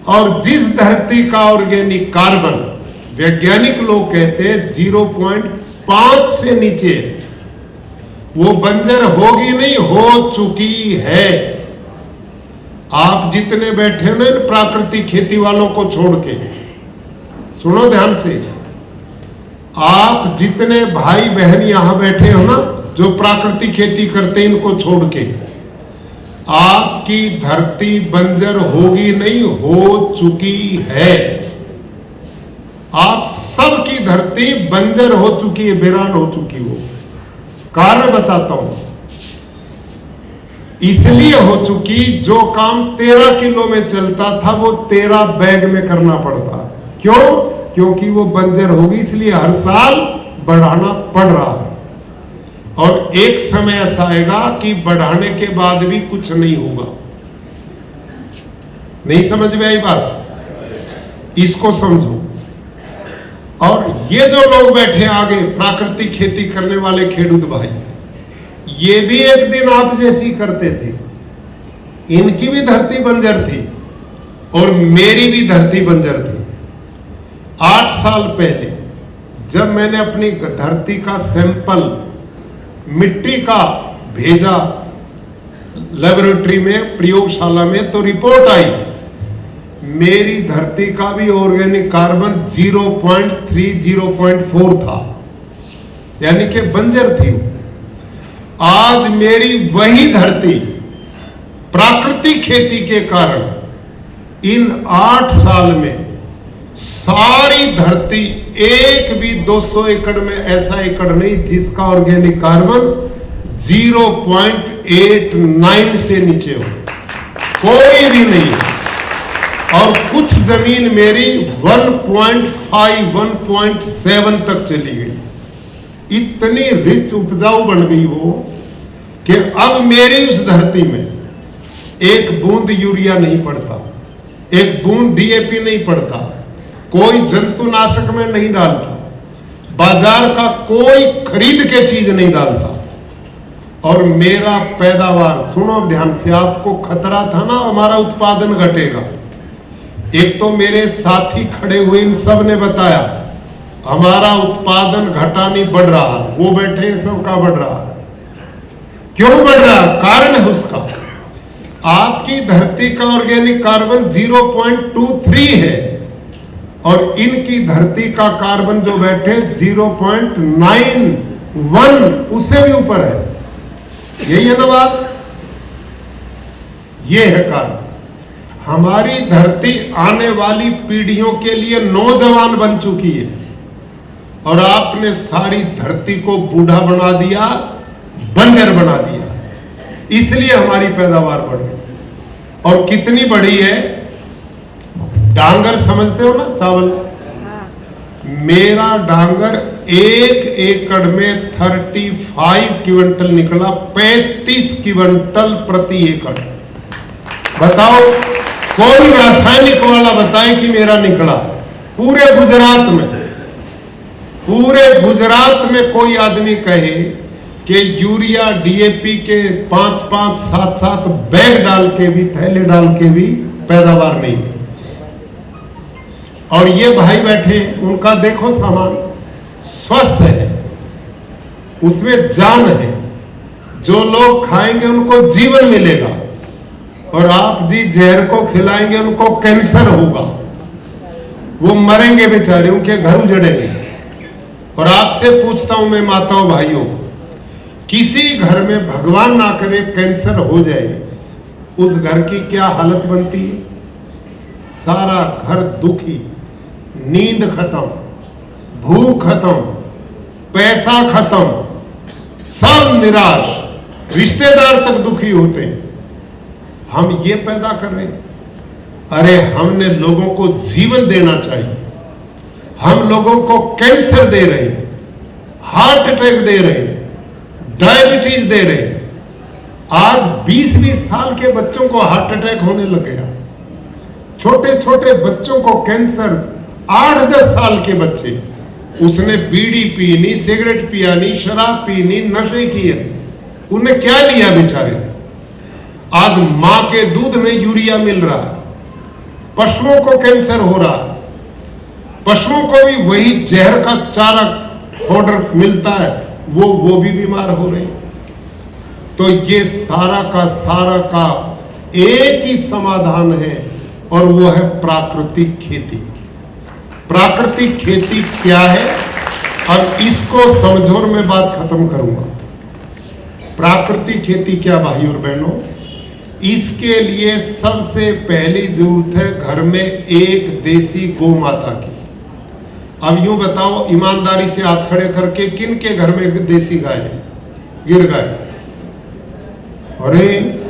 और जिस धरती का ऑर्गेनिक कार्बन वैज्ञानिक लोग कहते हैं 0.5 से नीचे, वो बंजर होगी नहीं, हो चुकी है। आप जितने बैठे ना प्राकृतिक खेती वालों को छोड़ के, सुनो ध्यान से, आप जितने भाई बहन यहां बैठे हो ना जो प्राकृतिक खेती करते हैं, इनको छोड़ के, आपकी धरती बंजर होगी नहीं, हो चुकी है। आप सबकी धरती बंजर हो चुकी है, वीरान हो चुकी हो। कारण बताता हूं, इसलिए हो चुकी, जो काम 13 किलो में चलता था वो 13 बैग में करना पड़ता। क्यों? क्योंकि वो बंजर होगी, इसलिए हर साल बढ़ाना पड़ रहा है। और एक समय ऐसा आएगा कि बढ़ाने के बाद भी कुछ नहीं होगा। नहीं समझ में आई बात? इसको समझो। और ये जो लोग बैठे आगे प्राकृतिक खेती करने वाले खेडूत भाई, ये भी एक दिन आप जैसी करते थे। इनकी भी धरती बंजर थी और मेरी भी धरती बंजर थी। 8 साल पहले जब मैंने अपनी धरती का सैंपल मिट्टी का भेजा लेबोरेटरी में, प्रयोगशाला में, तो रिपोर्ट आई मेरी धरती का भी ऑर्गेनिक कार्बन 0.3, 0.4 था, यानी कि बंजर थी। आज मेरी वही धरती प्राकृतिक खेती के कारण इन 8 साल में सारी धरती, एक भी 200 एकड़ में ऐसा एकड़ नहीं जिसका ऑर्गेनिक कार्बन 0.89 से नीचे हो, कोई भी नहीं। और कुछ जमीन मेरी 1.5 1.7 तक चली गई। इतनी रिच उपजाऊ बन गई वो कि अब मेरी उस धरती में एक बूंद यूरिया नहीं पड़ता, एक बूंद डीएपी नहीं पड़ता, कोई जंतुनाशक में नहीं डालता, बाजार का कोई खरीद के चीज नहीं डालता। और मेरा पैदावार, सुनो ध्यान से, आपको खतरा था ना हमारा उत्पादन घटेगा। एक तो मेरे साथी खड़े हुए इन सब ने बताया हमारा उत्पादन घटा नहीं बढ़ रहा, वो बैठे सबका बढ़ रहा है। क्यों बढ़ रहा? कारण है उसका, आपकी धरती का ऑर्गेनिक कार्बन 0.23 है और इनकी धरती का कार्बन जो बैठे 0.91, उससे भी ऊपर है। यही है ना बात? ये है कारण। हमारी धरती आने वाली पीढ़ियों के लिए नौजवान बन चुकी है और आपने सारी धरती को बूढ़ा बना दिया, बंजर बना दिया। इसलिए हमारी पैदावार बढ़ गई। और कितनी बढ़ी है? डांगर समझते हो ना, चावल। मेरा डांगर 1 एकड़ में 35 क्विंटल निकला, 35 क्विंटल प्रति एकड़। बताओ, कोई रासायनिक वाला बताए कि मेरा निकला। पूरे गुजरात में कोई आदमी कहे कि यूरिया डीएपी के 5-5, 7-7 बैग डाल के भी, थैले डाल के भी पैदावार नहीं हुई। और ये भाई बैठे, उनका देखो सामान स्वस्थ है, उसमें जान है, जो लोग खाएंगे उनको जीवन मिलेगा। और आप जी जहर को खिलाएंगे उनको कैंसर होगा, वो मरेंगे बेचारे, उनके घर उजड़ेंगे। और आपसे पूछता हूं मैं माताओं भाइयों, किसी घर में भगवान ना करे कैंसर हो जाए, उस घर की क्या हालत बनती है? सारा घर दुखी, नींद खत्म, भूख खत्म, पैसा खत्म, सब निराश, रिश्तेदार तक दुखी होते हैं। हम ये पैदा कर रहे हैं। अरे हमने लोगों को जीवन देना चाहिए। हम लोगों को कैंसर दे रहे हैं, हार्ट अटैक दे रहे हैं, डायबिटीज दे रहे हैं। आज 20-20 साल के बच्चों को हार्ट अटैक होने लग गया। छोटे छोटे बच्चों को कैंसर, 8-10 साल के बच्चे, उसने बीड़ी पीनी, सिगरेट पियानी, शराब पीनी, नशे किए, उन्हें क्या लिया बेचारे ने? आज मां के दूध में यूरिया मिल रहा है, पशुओं को कैंसर हो रहा है, पशुओं को भी वही जहर का चारा पाउडर मिलता है, वो भी बीमार हो रहे हैं। तो ये सारा का एक ही समाधान है और वो है प्राकृतिक खेती। प्राकृतिक खेती क्या है? अब इसको समझो और मैं बात खत्म करूंगा। प्राकृतिक खेती क्या भाई और बहनों? इसके लिए सबसे पहली जरूरत है घर में एक देसी गौ माता की। अब यूं बताओ ईमानदारी से हाथ खड़े करके, किन के घर में देसी गाय है? गिर गाय। अरे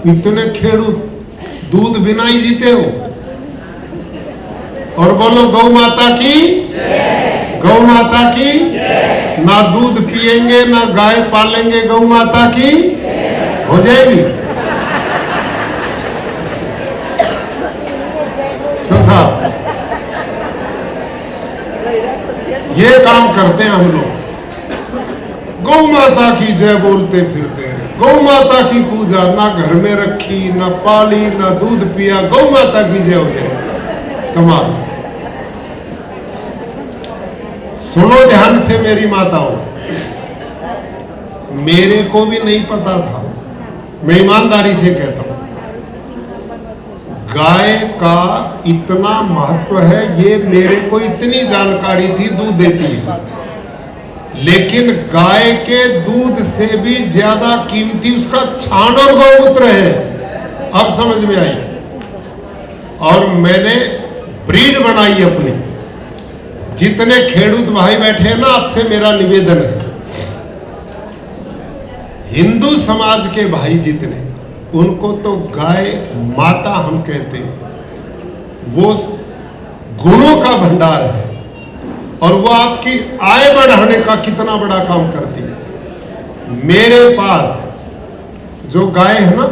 इतने खेडूत दूध बिना ही जीते हो। और बोलो गौ माता की, गौ माता की। ना दूध पिएंगे ना गाय पालेंगे, गौ माता की हो जाएगी। तो साहब ये काम करते हैं हम लोग, गौ माता की जय बोलते फिरते हैं। गौ माता की पूजा ना घर में रखी, ना पाली, ना दूध पिया, गौ माता की जय हो जाए। कमाल। सुनो ध्यान से मेरी माताओं, मेरे को भी नहीं पता था, मैं ईमानदारी से कहता हूं, गाय का इतना महत्व है, ये मेरे को इतनी जानकारी थी, दूध देती है, लेकिन गाय के दूध से भी ज्यादा कीमती उसका छाण और गौमूत्र है। अब समझ में आई। और मैंने ब्रीड बनाई अपनी। जितने खेडूत भाई बैठे हैं ना, आपसे मेरा निवेदन है, हिंदू समाज के भाई जितने, उनको तो गाय माता हम कहते हैं। वो गुणों का भंडार है और वो आपकी आय बढ़ाने का कितना बड़ा काम करती है। मेरे पास जो गाय है ना,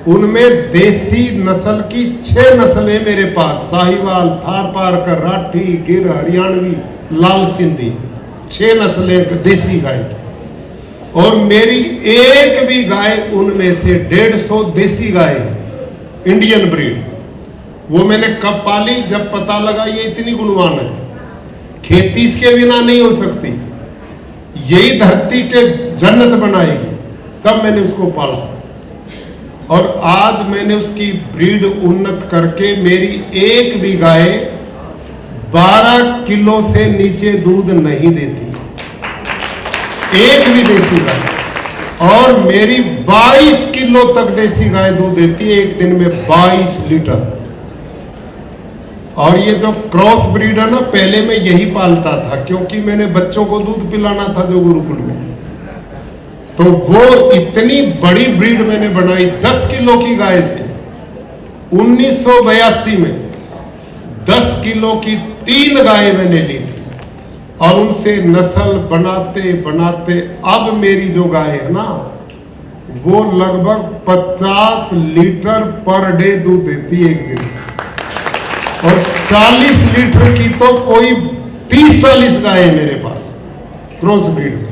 उनमें देसी नस्ल की 6 नस्लें मेरे पास, साहिवाल, थारपारकर, राठी, गिर, हरियाणवी, लाल सिंधी, 6 नस्लें देसी गाय की। और मेरी एक भी गाय उनमें से 150 देसी गाय है, इंडियन ब्रीड। वो मैंने कब पाली, जब पता लगा ये इतनी गुणवान है, खेती इसके बिना नहीं हो सकती, यही धरती के जन्नत बनाएगी, तब मैंने उसको पाला। और आज मैंने उसकी ब्रीड उन्नत करके मेरी एक भी गाय 12 किलो से नीचे दूध नहीं देती, एक भी देसी गाय। और मेरी 22 किलो तक देसी गाय दूध देती है, एक दिन में 22 लीटर। और ये जो क्रॉस ब्रीड है ना, पहले मैं यही पालता था, क्योंकि मैंने बच्चों को दूध पिलाना था जो गुरुकुल में, तो वो इतनी बड़ी ब्रीड मैंने बनाई 10 किलो की गाय से। 1982 में 10 किलो की 3 गाय मैंने ली थी और उनसे नस्ल बनाते बनाते अब मेरी जो गाय है ना, वो लगभग 50 लीटर पर डे दूध देती है एक दिन। और 40 लीटर की तो कोई 30-40 गाय है मेरे पास क्रॉस ब्रीड में।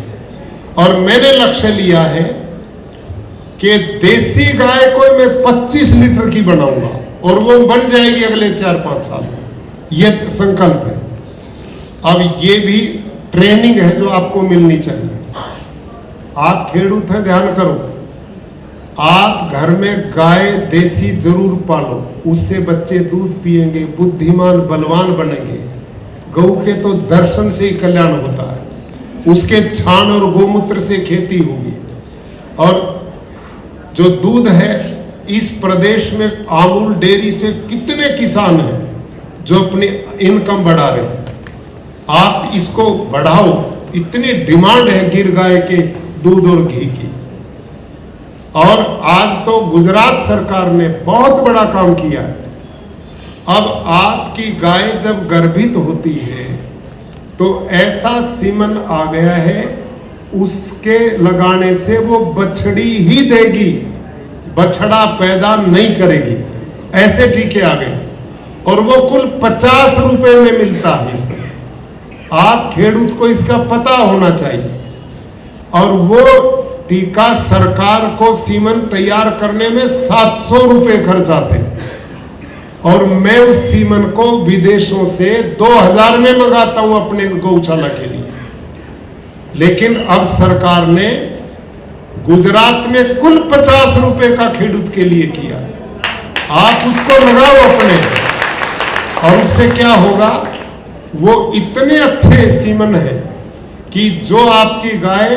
और मैंने लक्ष्य लिया है कि देसी गाय को मैं 25 लीटर की बनाऊंगा और वो बन जाएगी अगले 4-5 साल में, ये संकल्प है। अब ये भी ट्रेनिंग है जो आपको मिलनी चाहिए। आप खेडूत हैं, ध्यान करो, आप घर में गाय देसी जरूर पालो, उससे बच्चे दूध पिएंगे, बुद्धिमान बलवान बनेंगे। गौ के तो दर्शन से ही कल्याण होता है, उसके छान और गोमूत्र से खेती होगी। और जो दूध है, इस प्रदेश में आमूल डेयरी से कितने किसान हैं जो अपनी इनकम बढ़ा रहे हैं। आप इसको बढ़ाओ, इतनी डिमांड है गिर गाय के दूध और घी की। और आज तो गुजरात सरकार ने बहुत बड़ा काम किया है। अब आपकी गाय जब गर्भित होती है तो ऐसा सीमन आ गया है, उसके लगाने से वो बछड़ी ही देगी, बछड़ा पैदा नहीं करेगी, ऐसे टीके आ गए। और वो कुल 50 रुपए में मिलता है इसे। आप खेडूत को इसका पता होना चाहिए। और वो टीका सरकार को सीमन तैयार करने में 700 रुपए खर्च आते हैं और मैं उस सीमन को विदेशों से 2000 में मंगाता हूं अपने गौशाला के लिए। लेकिन अब सरकार ने गुजरात में कुल 50 रुपए का खेडूत के लिए किया है। आप उसको लगाओ अपने, और उससे क्या होगा, वो इतने अच्छे सीमन है कि जो आपकी गाय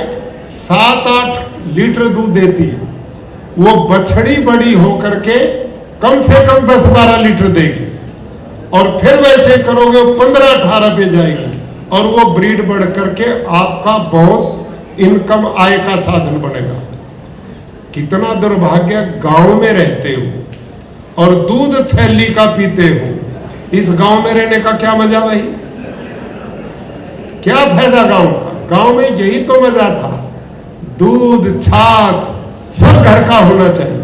7-8 लीटर दूध देती है, वो बछड़ी बड़ी होकर के कम से कम 10-12 लीटर देगी। और फिर वैसे करोगे 15-18 पे जाएगी और वो ब्रीड बढ़ करके आपका बहुत इनकम, आय का साधन बनेगा। कितना दुर्भाग्य, गांव में रहते हो और दूध थैली का पीते हो। इस गांव में रहने का क्या मजा भाई, क्या फायदा गांव का? गांव में यही तो मजा था, दूध छाछ सब घर का होना चाहिए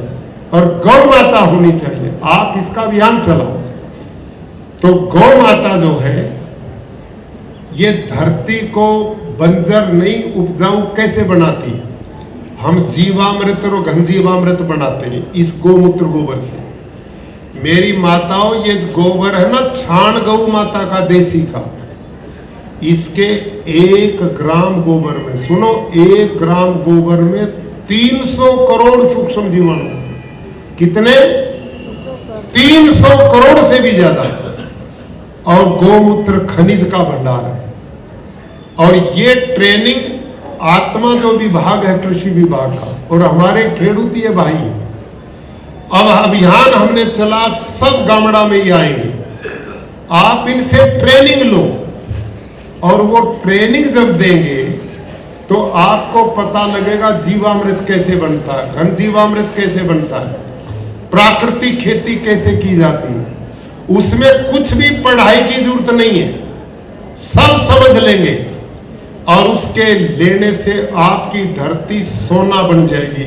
और गौ माता होनी चाहिए। आप इसका अभियान चलाओ। तो गौ माता जो है, ये धरती को बंजर नहीं उपजाऊ कैसे बनाती है? हम जीवामृत और घनजीवामृत बनाते हैं इस गोमूत्र गोबर से। मेरी माताओं, ये गोबर है ना, छाण गौ माता का देसी का, इसके 1 ग्राम गोबर में, सुनो, 1 ग्राम गोबर में 300 करोड़ सूक्ष्म जीवाणु। कितने? 300 करोड़ से भी ज्यादा। और गोमूत्र खनिज का भंडार है। और ये ट्रेनिंग आत्मा जो विभाग है कृषि विभाग का, और हमारे खेडूतीय भाई हैं। अब अभियान हमने चला, सब गामड़ा में ही आएंगे। आप इनसे ट्रेनिंग लो और वो ट्रेनिंग जब देंगे तो आपको पता लगेगा जीवामृत कैसे बनता है, घन जीवामृत कैसे बनता है, प्राकृतिक खेती कैसे की जाती है। उसमें कुछ भी पढ़ाई की जरूरत नहीं है, सब समझ लेंगे और उसके लेने से आपकी धरती सोना बन जाएगी,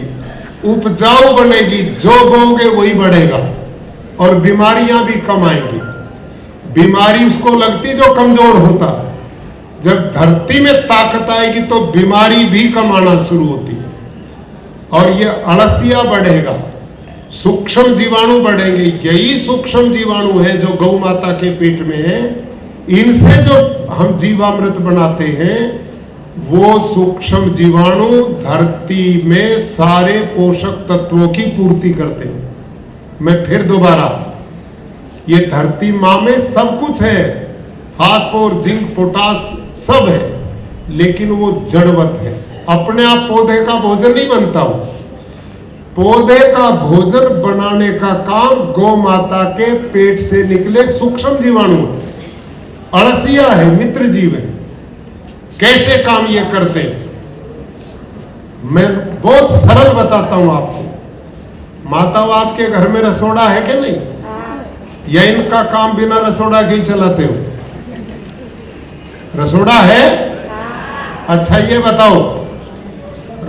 उपजाऊ बनेगी, जो बोओगे वही बढ़ेगा और बीमारियां भी कम आएंगी। बीमारी उसको लगती जो कमजोर होता, जब धरती में ताकत आएगी तो बीमारी भी कम आना शुरू होती है और ये अड़सिया बढ़ेगा, सूक्ष्म जीवाणु बढ़ेंगे। यही सूक्ष्म जीवाणु है जो गौ माता के पेट में है, इनसे जो हम जीवामृत बनाते हैं वो सूक्ष्म जीवाणु धरती में सारे पोषक तत्वों की पूर्ति करते हैं। मैं फिर दोबारा, ये धरती माँ में सब कुछ है, फास्फोर, जिंक, पोटास सब है, लेकिन वो जड़वत है, अपने आप पौधे का भोजन नहीं बनता हो। पौधे का भोजन बनाने का काम गौ माता के पेट से निकले सूक्ष्म जीवाणु, अड़सिया है, मित्र जीव है। कैसे काम ये करते हैं मैं बहुत सरल बताता हूं आपको। माता आपके घर में रसोड़ा है कि नहीं, या इनका काम बिना रसोड़ा के ही चलाते हो? रसोड़ा है? अच्छा ये बताओ,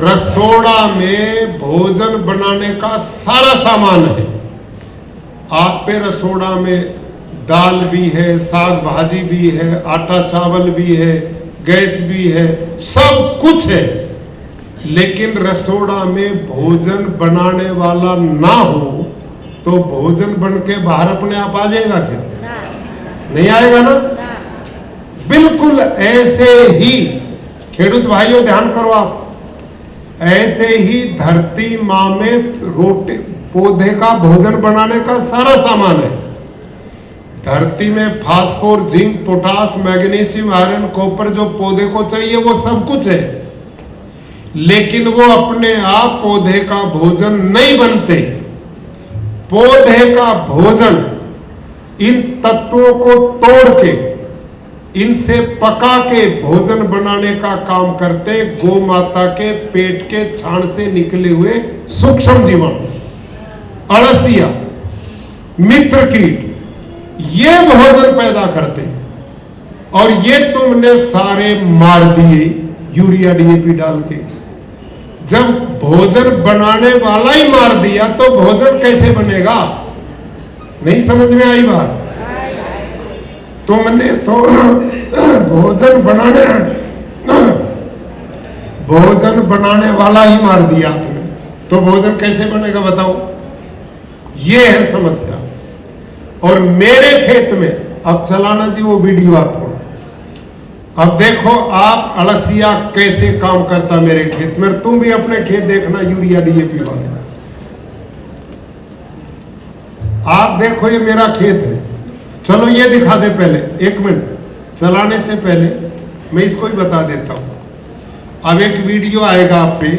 रसोड़ा में भोजन बनाने का सारा सामान है। आप पे रसोड़ा में दाल भी है, साग भाजी भी है, आटा चावल भी है, गैस भी है, सब कुछ है, लेकिन रसोड़ा में भोजन बनाने वाला ना हो तो भोजन बन के बाहर अपने आप आ जाएगा क्या? नहीं आएगा ना। बिल्कुल ऐसे ही खेडूत भाइयों ध्यान करो आप, ऐसे ही धरती माँ में रोटी, पौधे का भोजन बनाने का सारा सामान है। धरती में phosphor, zinc, potash, magnesium, iron, copper जो पौधे को चाहिए वो सब कुछ है, लेकिन वो अपने आप पौधे का भोजन नहीं बनते। पौधे का भोजन इन तत्वों को तोड़ के, इनसे पका के भोजन बनाने का काम करते गौ माता के पेट के छान से निकले हुए सूक्ष्म जीवाणु, अड़सिया, मित्र कीट, ये भोजन पैदा करते हैं और ये तुमने सारे मार दिए यूरिया डीएपी डाल के। जब भोजन बनाने वाला ही मार दिया तो भोजन कैसे बनेगा? नहीं समझ में आई बात? तुमने तो भोजन बनाने वाला ही मार दिया आपने, तो भोजन कैसे बनेगा बताओ? ये है समस्या। और मेरे खेत में, अब चलाना जी वो वीडियो आप थोड़ा, अब देखो आप अड़सिया कैसे काम करता मेरे खेत में। तुम भी अपने खेत देखना यूरिया डीएपी वाले, आप देखो ये मेरा खेत है। चलो ये दिखा दे पहले, एक मिनट चलाने से पहले मैं इसको ही बता देता हूं। अब एक वीडियो आएगा आप पे,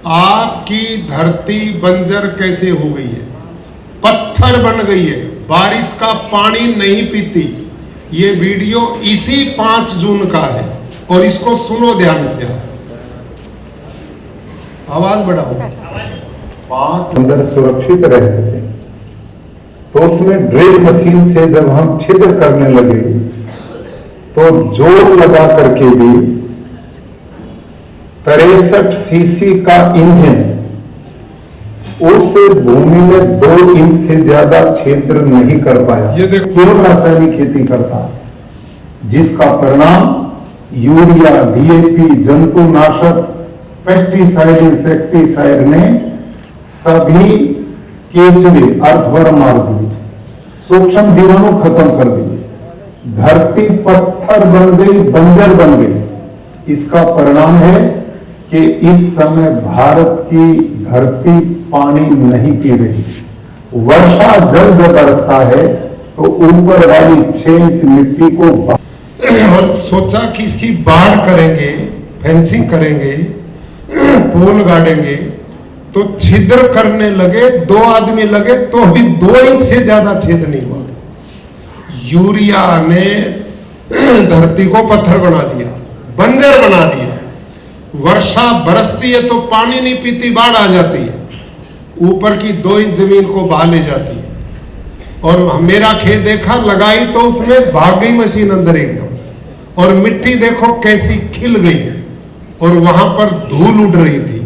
आपकी धरती बंजर कैसे हो गई है, पत्थर बन गई है, बारिश का पानी नहीं पीती। ये वीडियो इसी 5 जून का है और इसको सुनो ध्यान से, आवाज बढ़ाओ। 5 अंदर सुरक्षित रह सके, तो उसमें ड्रिल मशीन से जब हम छिद्र करने लगे तो जोर लगा करके भी 63 सीसी का इंजन उस भूमि में 2 इंच से ज्यादा छिद्र नहीं कर पाया। ये देखो, केवल रासायनिक खेती करता है, जिसका परिणाम यूरिया, डीएपी, जंतुनाशक, पेस्टिसाइड, इंसेक्टिसाइड ने सभी केचुए, अर्थवर्म मार दिए, सूक्ष्म जीवाणु खत्म कर दिए, धरती पत्थर बन गई, बंजर बन गई। इसका परिणाम है कि इस समय भारत की धरती पानी नहीं पी रही। वर्षा जल जब बरसता है तो ऊपर वाली 6 इंच मिट्टी को और सोचा कि इसकी बाढ़ करेंगे, फेंसिंग करेंगे, पोल गाड़ेंगे, तो छिद्र करने लगे, 2 आदमी लगे तो भी 2 इंच से ज्यादा छेद नहीं हुआ। यूरिया ने धरती को पत्थर बना दिया, बंजर बना दिया। वर्षा बरसती है तो पानी नहीं पीती, बाढ़ आ जाती है, ऊपर की 2 इंच जमीन को बहा ले जाती है। और मेरा खेत देखा, लगाई तो उसमें भाग गई मशीन अंदर एकदम, और मिट्टी देखो कैसी खिल गई और वहां पर धूल उड़ रही थी।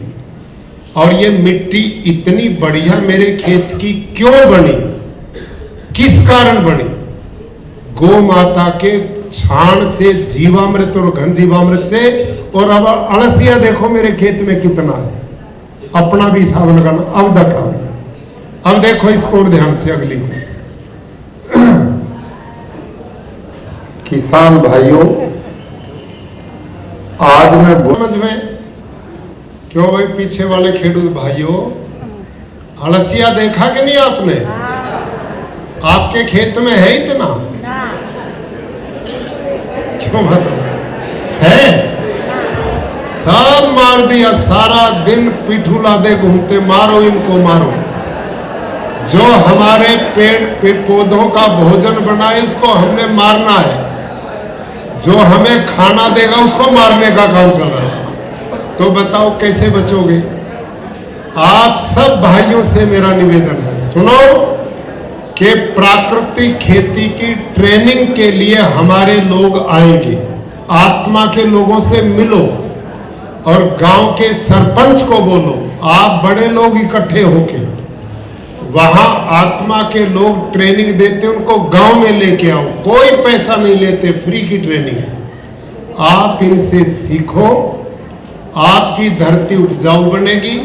और ये मिट्टी इतनी बढ़िया मेरे खेत की क्यों बनी, किस कारण बनी? गौ माता के छाण से, जीवामृत और घन जीवामृत से। और अब अड़सिया देखो मेरे खेत में कितना है, अपना भी हिसाब लगाना। अब देखा, अब देखो इसको और ध्यान से अगली को। किसान भाइयों, आज मैं समझ में क्यों भाई? पीछे वाले खेडूत भाइयों, अड़सिया देखा कि नहीं आपने? आपके खेत में है इतना? क्यों मतलब है? सब मार दिया, सारा दिन पिठूला दे घूमते, मारो इनको मारो। जो हमारे पेड़ पौधों का भोजन बनाए उसको हमने मारना है, जो हमें खाना देगा उसको मारने का काम चल रहा है। तो बताओ कैसे बचोगे? आप सब भाइयों से मेरा निवेदन है, सुनो कि प्राकृतिक खेती की ट्रेनिंग के लिए हमारे लोग आएंगे। आत्मा के लोगों से मिलो और गांव के सरपंच को बोलो, आप बड़े लोग इकट्ठे होके वहां आत्मा के लोग ट्रेनिंग देते, उनको गांव में लेके आओ। कोई पैसा नहीं लेते, फ्री की ट्रेनिंग है। आप इनसे सीखो, आपकी धरती उपजाऊ बनेगी।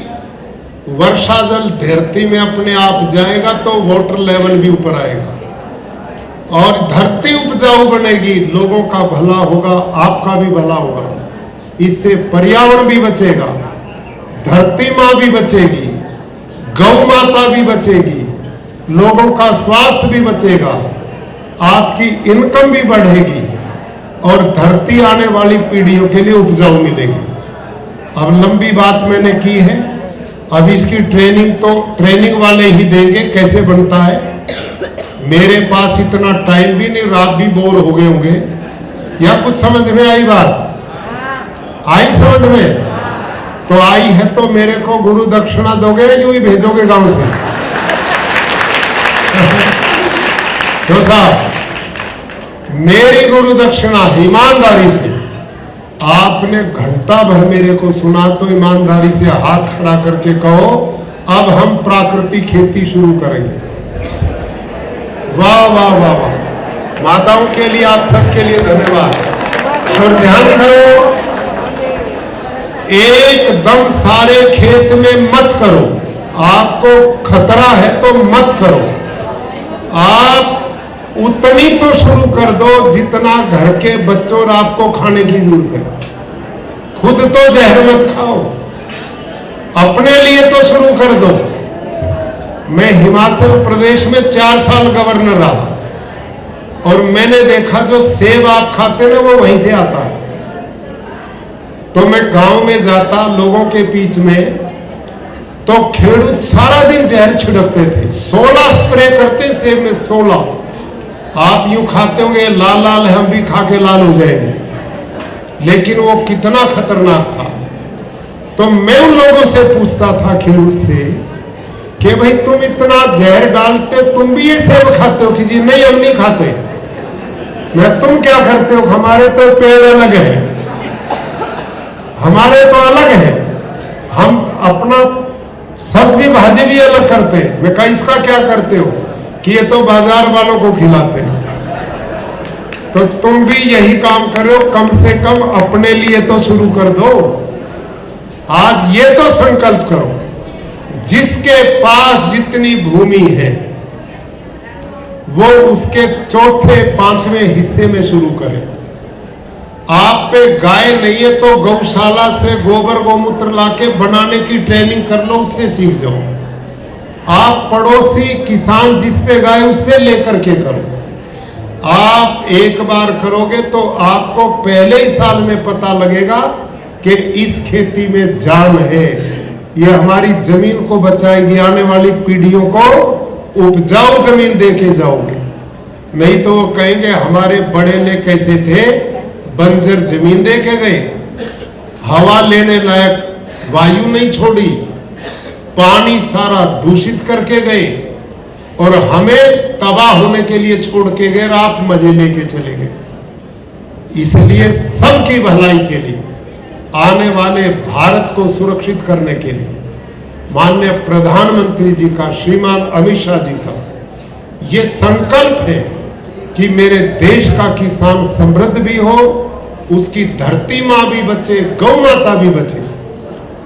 वर्षा जल धरती में अपने आप जाएगा तो वाटर लेवल भी ऊपर आएगा और धरती उपजाऊ बनेगी। लोगों का भला होगा, आपका भी भला होगा। इससे पर्यावरण भी बचेगा, धरती माँ भी बचेगी, गौ माता भी बचेगी, लोगों का स्वास्थ्य भी बचेगा, आपकी इनकम भी बढ़ेगी और धरती आने वाली पीढ़ियों के लिए उपजाऊ मिलेगी। अब लंबी बात मैंने की है, अब इसकी ट्रेनिंग तो ट्रेनिंग वाले ही देंगे कैसे बनता है। मेरे पास इतना टाइम भी नहीं, रात भी बोर हो गए होंगे। या कुछ समझ में आई बात? आई समझ में? तो आई है तो मेरे को गुरु दक्षिणा दोगे, यूं ही भेजोगे गांव से? तो साहब, मेरी गुरु दक्षिणा ईमानदारी से, आपने घंटा भर मेरे को सुना तो ईमानदारी से हाथ खड़ा करके कहो अब हम प्राकृतिक खेती शुरू करेंगे। वाह वाह वाह वाह, माताओं के लिए, आप सबके लिए धन्यवाद। और ध्यान करो, एकदम सारे खेत में मत करो, आपको खतरा है तो मत करो। आप उतनी तो शुरू कर दो जितना घर के बच्चों और आपको खाने की जरूरत है। खुद तो जहर मत खाओ, अपने लिए तो शुरू कर दो। मैं हिमाचल प्रदेश में 4 साल गवर्नर रहा और मैंने देखा जो सेब आप खाते ना वो वहीं से आता है। तो मैं गांव में जाता लोगों के बीच में, तो खेडूत सारा दिन जहर छिड़कते थे, 16 स्प्रे करते सेब में, 16। आप यूं खाते होंगे लाल लाल है, हम भी खा के लाल हो जाएंगे, लेकिन वो कितना खतरनाक था। तो मैं उन लोगों से पूछता था खेडूत से कि भाई तुम इतना जहर डालते, तुम भी ये सेब खाते हो? कि जी नहीं, हम नहीं खाते। मैं, तुम क्या करते हो? हमारे तो पेड़ अलग है, हमारे तो अलग है, हम अपना सब्जी भाजी भी अलग करते हैं। मैं कहा इसका क्या करते हो? कि ये तो बाजार वालों को खिलाते हैं। तो तुम भी यही काम करो, कम से कम अपने लिए तो शुरू कर दो। आज ये तो संकल्प करो, जिसके पास जितनी भूमि है वो उसके चौथे 5वें हिस्से में शुरू करें। आप पे गाय नहीं है तो गौशाला से गोबर गोमूत्र लाके बनाने की ट्रेनिंग कर लो, उससे सीख जाओ। आप पड़ोसी किसान जिस पे गाय उससे लेकर के करो। आप एक बार करोगे तो आपको पहले ही साल में पता लगेगा कि इस खेती में जान है, ये हमारी जमीन को बचाएगी, आने वाली पीढ़ियों को उपजाऊ जमीन दे के जाओगे। नहीं तो वो कहेंगे हमारे बड़े ले कैसे थे, बंजर जमीन दे के गए, हवा लेने लायक वायु नहीं छोड़ी, पानी सारा दूषित करके गए, और हमें तबाह होने के लिए छोड़ के गए, आप मजे लेके चले गए। इसलिए सबकी भलाई के लिए, आने वाले भारत को सुरक्षित करने के लिए माननीय प्रधानमंत्री जी का, श्रीमान अमित शाह जी का ये संकल्प है कि मेरे देश का किसान समृद्ध भी हो, उसकी धरती माँ भी बचे, गौ माता भी बचे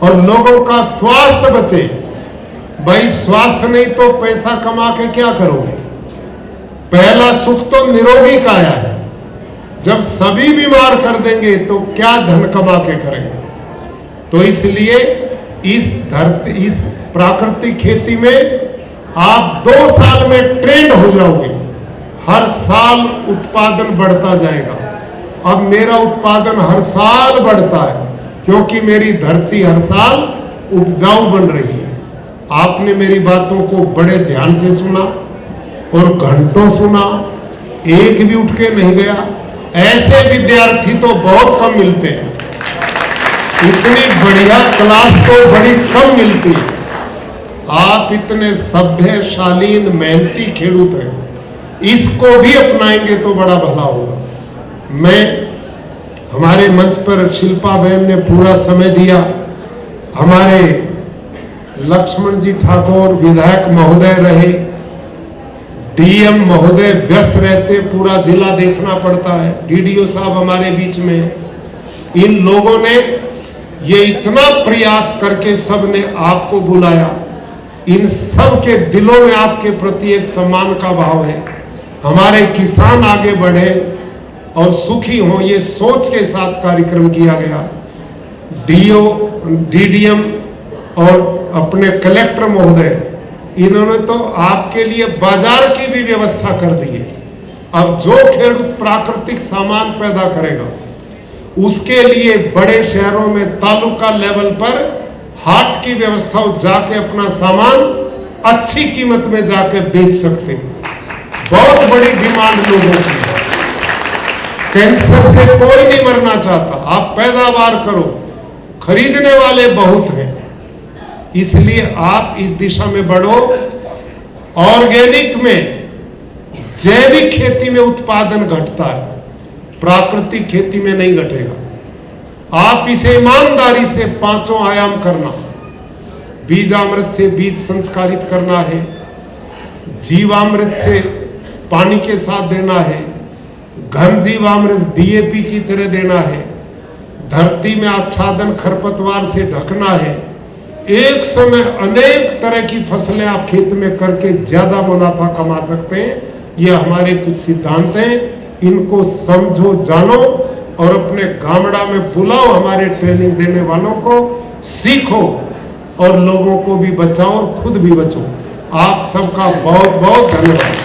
और लोगों का स्वास्थ्य बचे। भाई स्वास्थ्य नहीं तो पैसा कमा के क्या करोगे? पहला सुख तो निरोगी काया है। जब सभी बीमार कर देंगे तो क्या धन कमा के करेंगे? तो इसलिए इस प्राकृतिक खेती में आप 2 साल में ट्रेंड हो जाओगे। हर साल उत्पादन बढ़ता जाएगा। अब मेरा उत्पादन हर साल बढ़ता है क्योंकि मेरी धरती हर साल उपजाऊ बन रही है। आपने मेरी बातों को बड़े ध्यान से सुना और घंटों सुना, एक भी उठ के नहीं गया। ऐसे विद्यार्थी तो बहुत कम मिलते हैं। इतनी बढ़िया क्लास तो बड़ी कम मिलती है। आप इतने सभ्य, शालीन, मेहनती खेडूत हैं, इसको भी अपनाएंगे तो बड़ा भला होगा। मैं हमारे मंच पर शिल्पा बहन ने पूरा समय दिया, हमारे लक्ष्मण जी ठाकुर विधायक महोदय रहे, डीएम महोदय व्यस्त रहते, पूरा जिला देखना पड़ता है, डीडीओ साहब हमारे बीच में। इन लोगों ने ये इतना प्रयास करके सबने आपको बुलाया। इन सब के दिलों में आपके प्रति एक सम्मान का भाव है। हमारे किसान आगे बढ़े और सुखी हों, ये सोच के साथ कार्यक्रम किया गया। डीओ, डीडीएम और अपने कलेक्टर महोदय, इन्होंने तो आपके लिए बाजार की भी व्यवस्था कर दी है। अब जो खेडूत प्राकृतिक सामान पैदा करेगा उसके लिए बड़े शहरों में तालुका लेवल पर हाट की व्यवस्था हो, जाके अपना सामान अच्छी कीमत में जाके बेच सकते हैं। बहुत बड़ी डिमांड लोगों की है। कैंसर से कोई नहीं मरना चाहता, आप पैदावार करो, खरीदने वाले बहुत हैं। इसलिए आप इस दिशा में बढ़ो। ऑर्गेनिक में, जैविक खेती में उत्पादन घटता है, प्राकृतिक खेती में नहीं घटेगा। आप इसे ईमानदारी से 5 आयाम करना, बीजामृत से बीज संस्कारित करना है, जीवामृत से पानी के साथ देना है, घन जीवामृत डीएपी की तरह देना है, धरती में आच्छादन खरपतवार से ढकना है। एक समय अनेक तरह की फसलें आप खेत में करके ज्यादा मुनाफा कमा सकते हैं। ये हमारे कुछ सिद्धांत हैं, इनको समझो, जानो और अपने गामड़ा में बुलाओ हमारे ट्रेनिंग देने वालों को, सीखो और लोगों को भी बचाओ और खुद भी बचो। आप सबका बहुत बहुत धन्यवाद।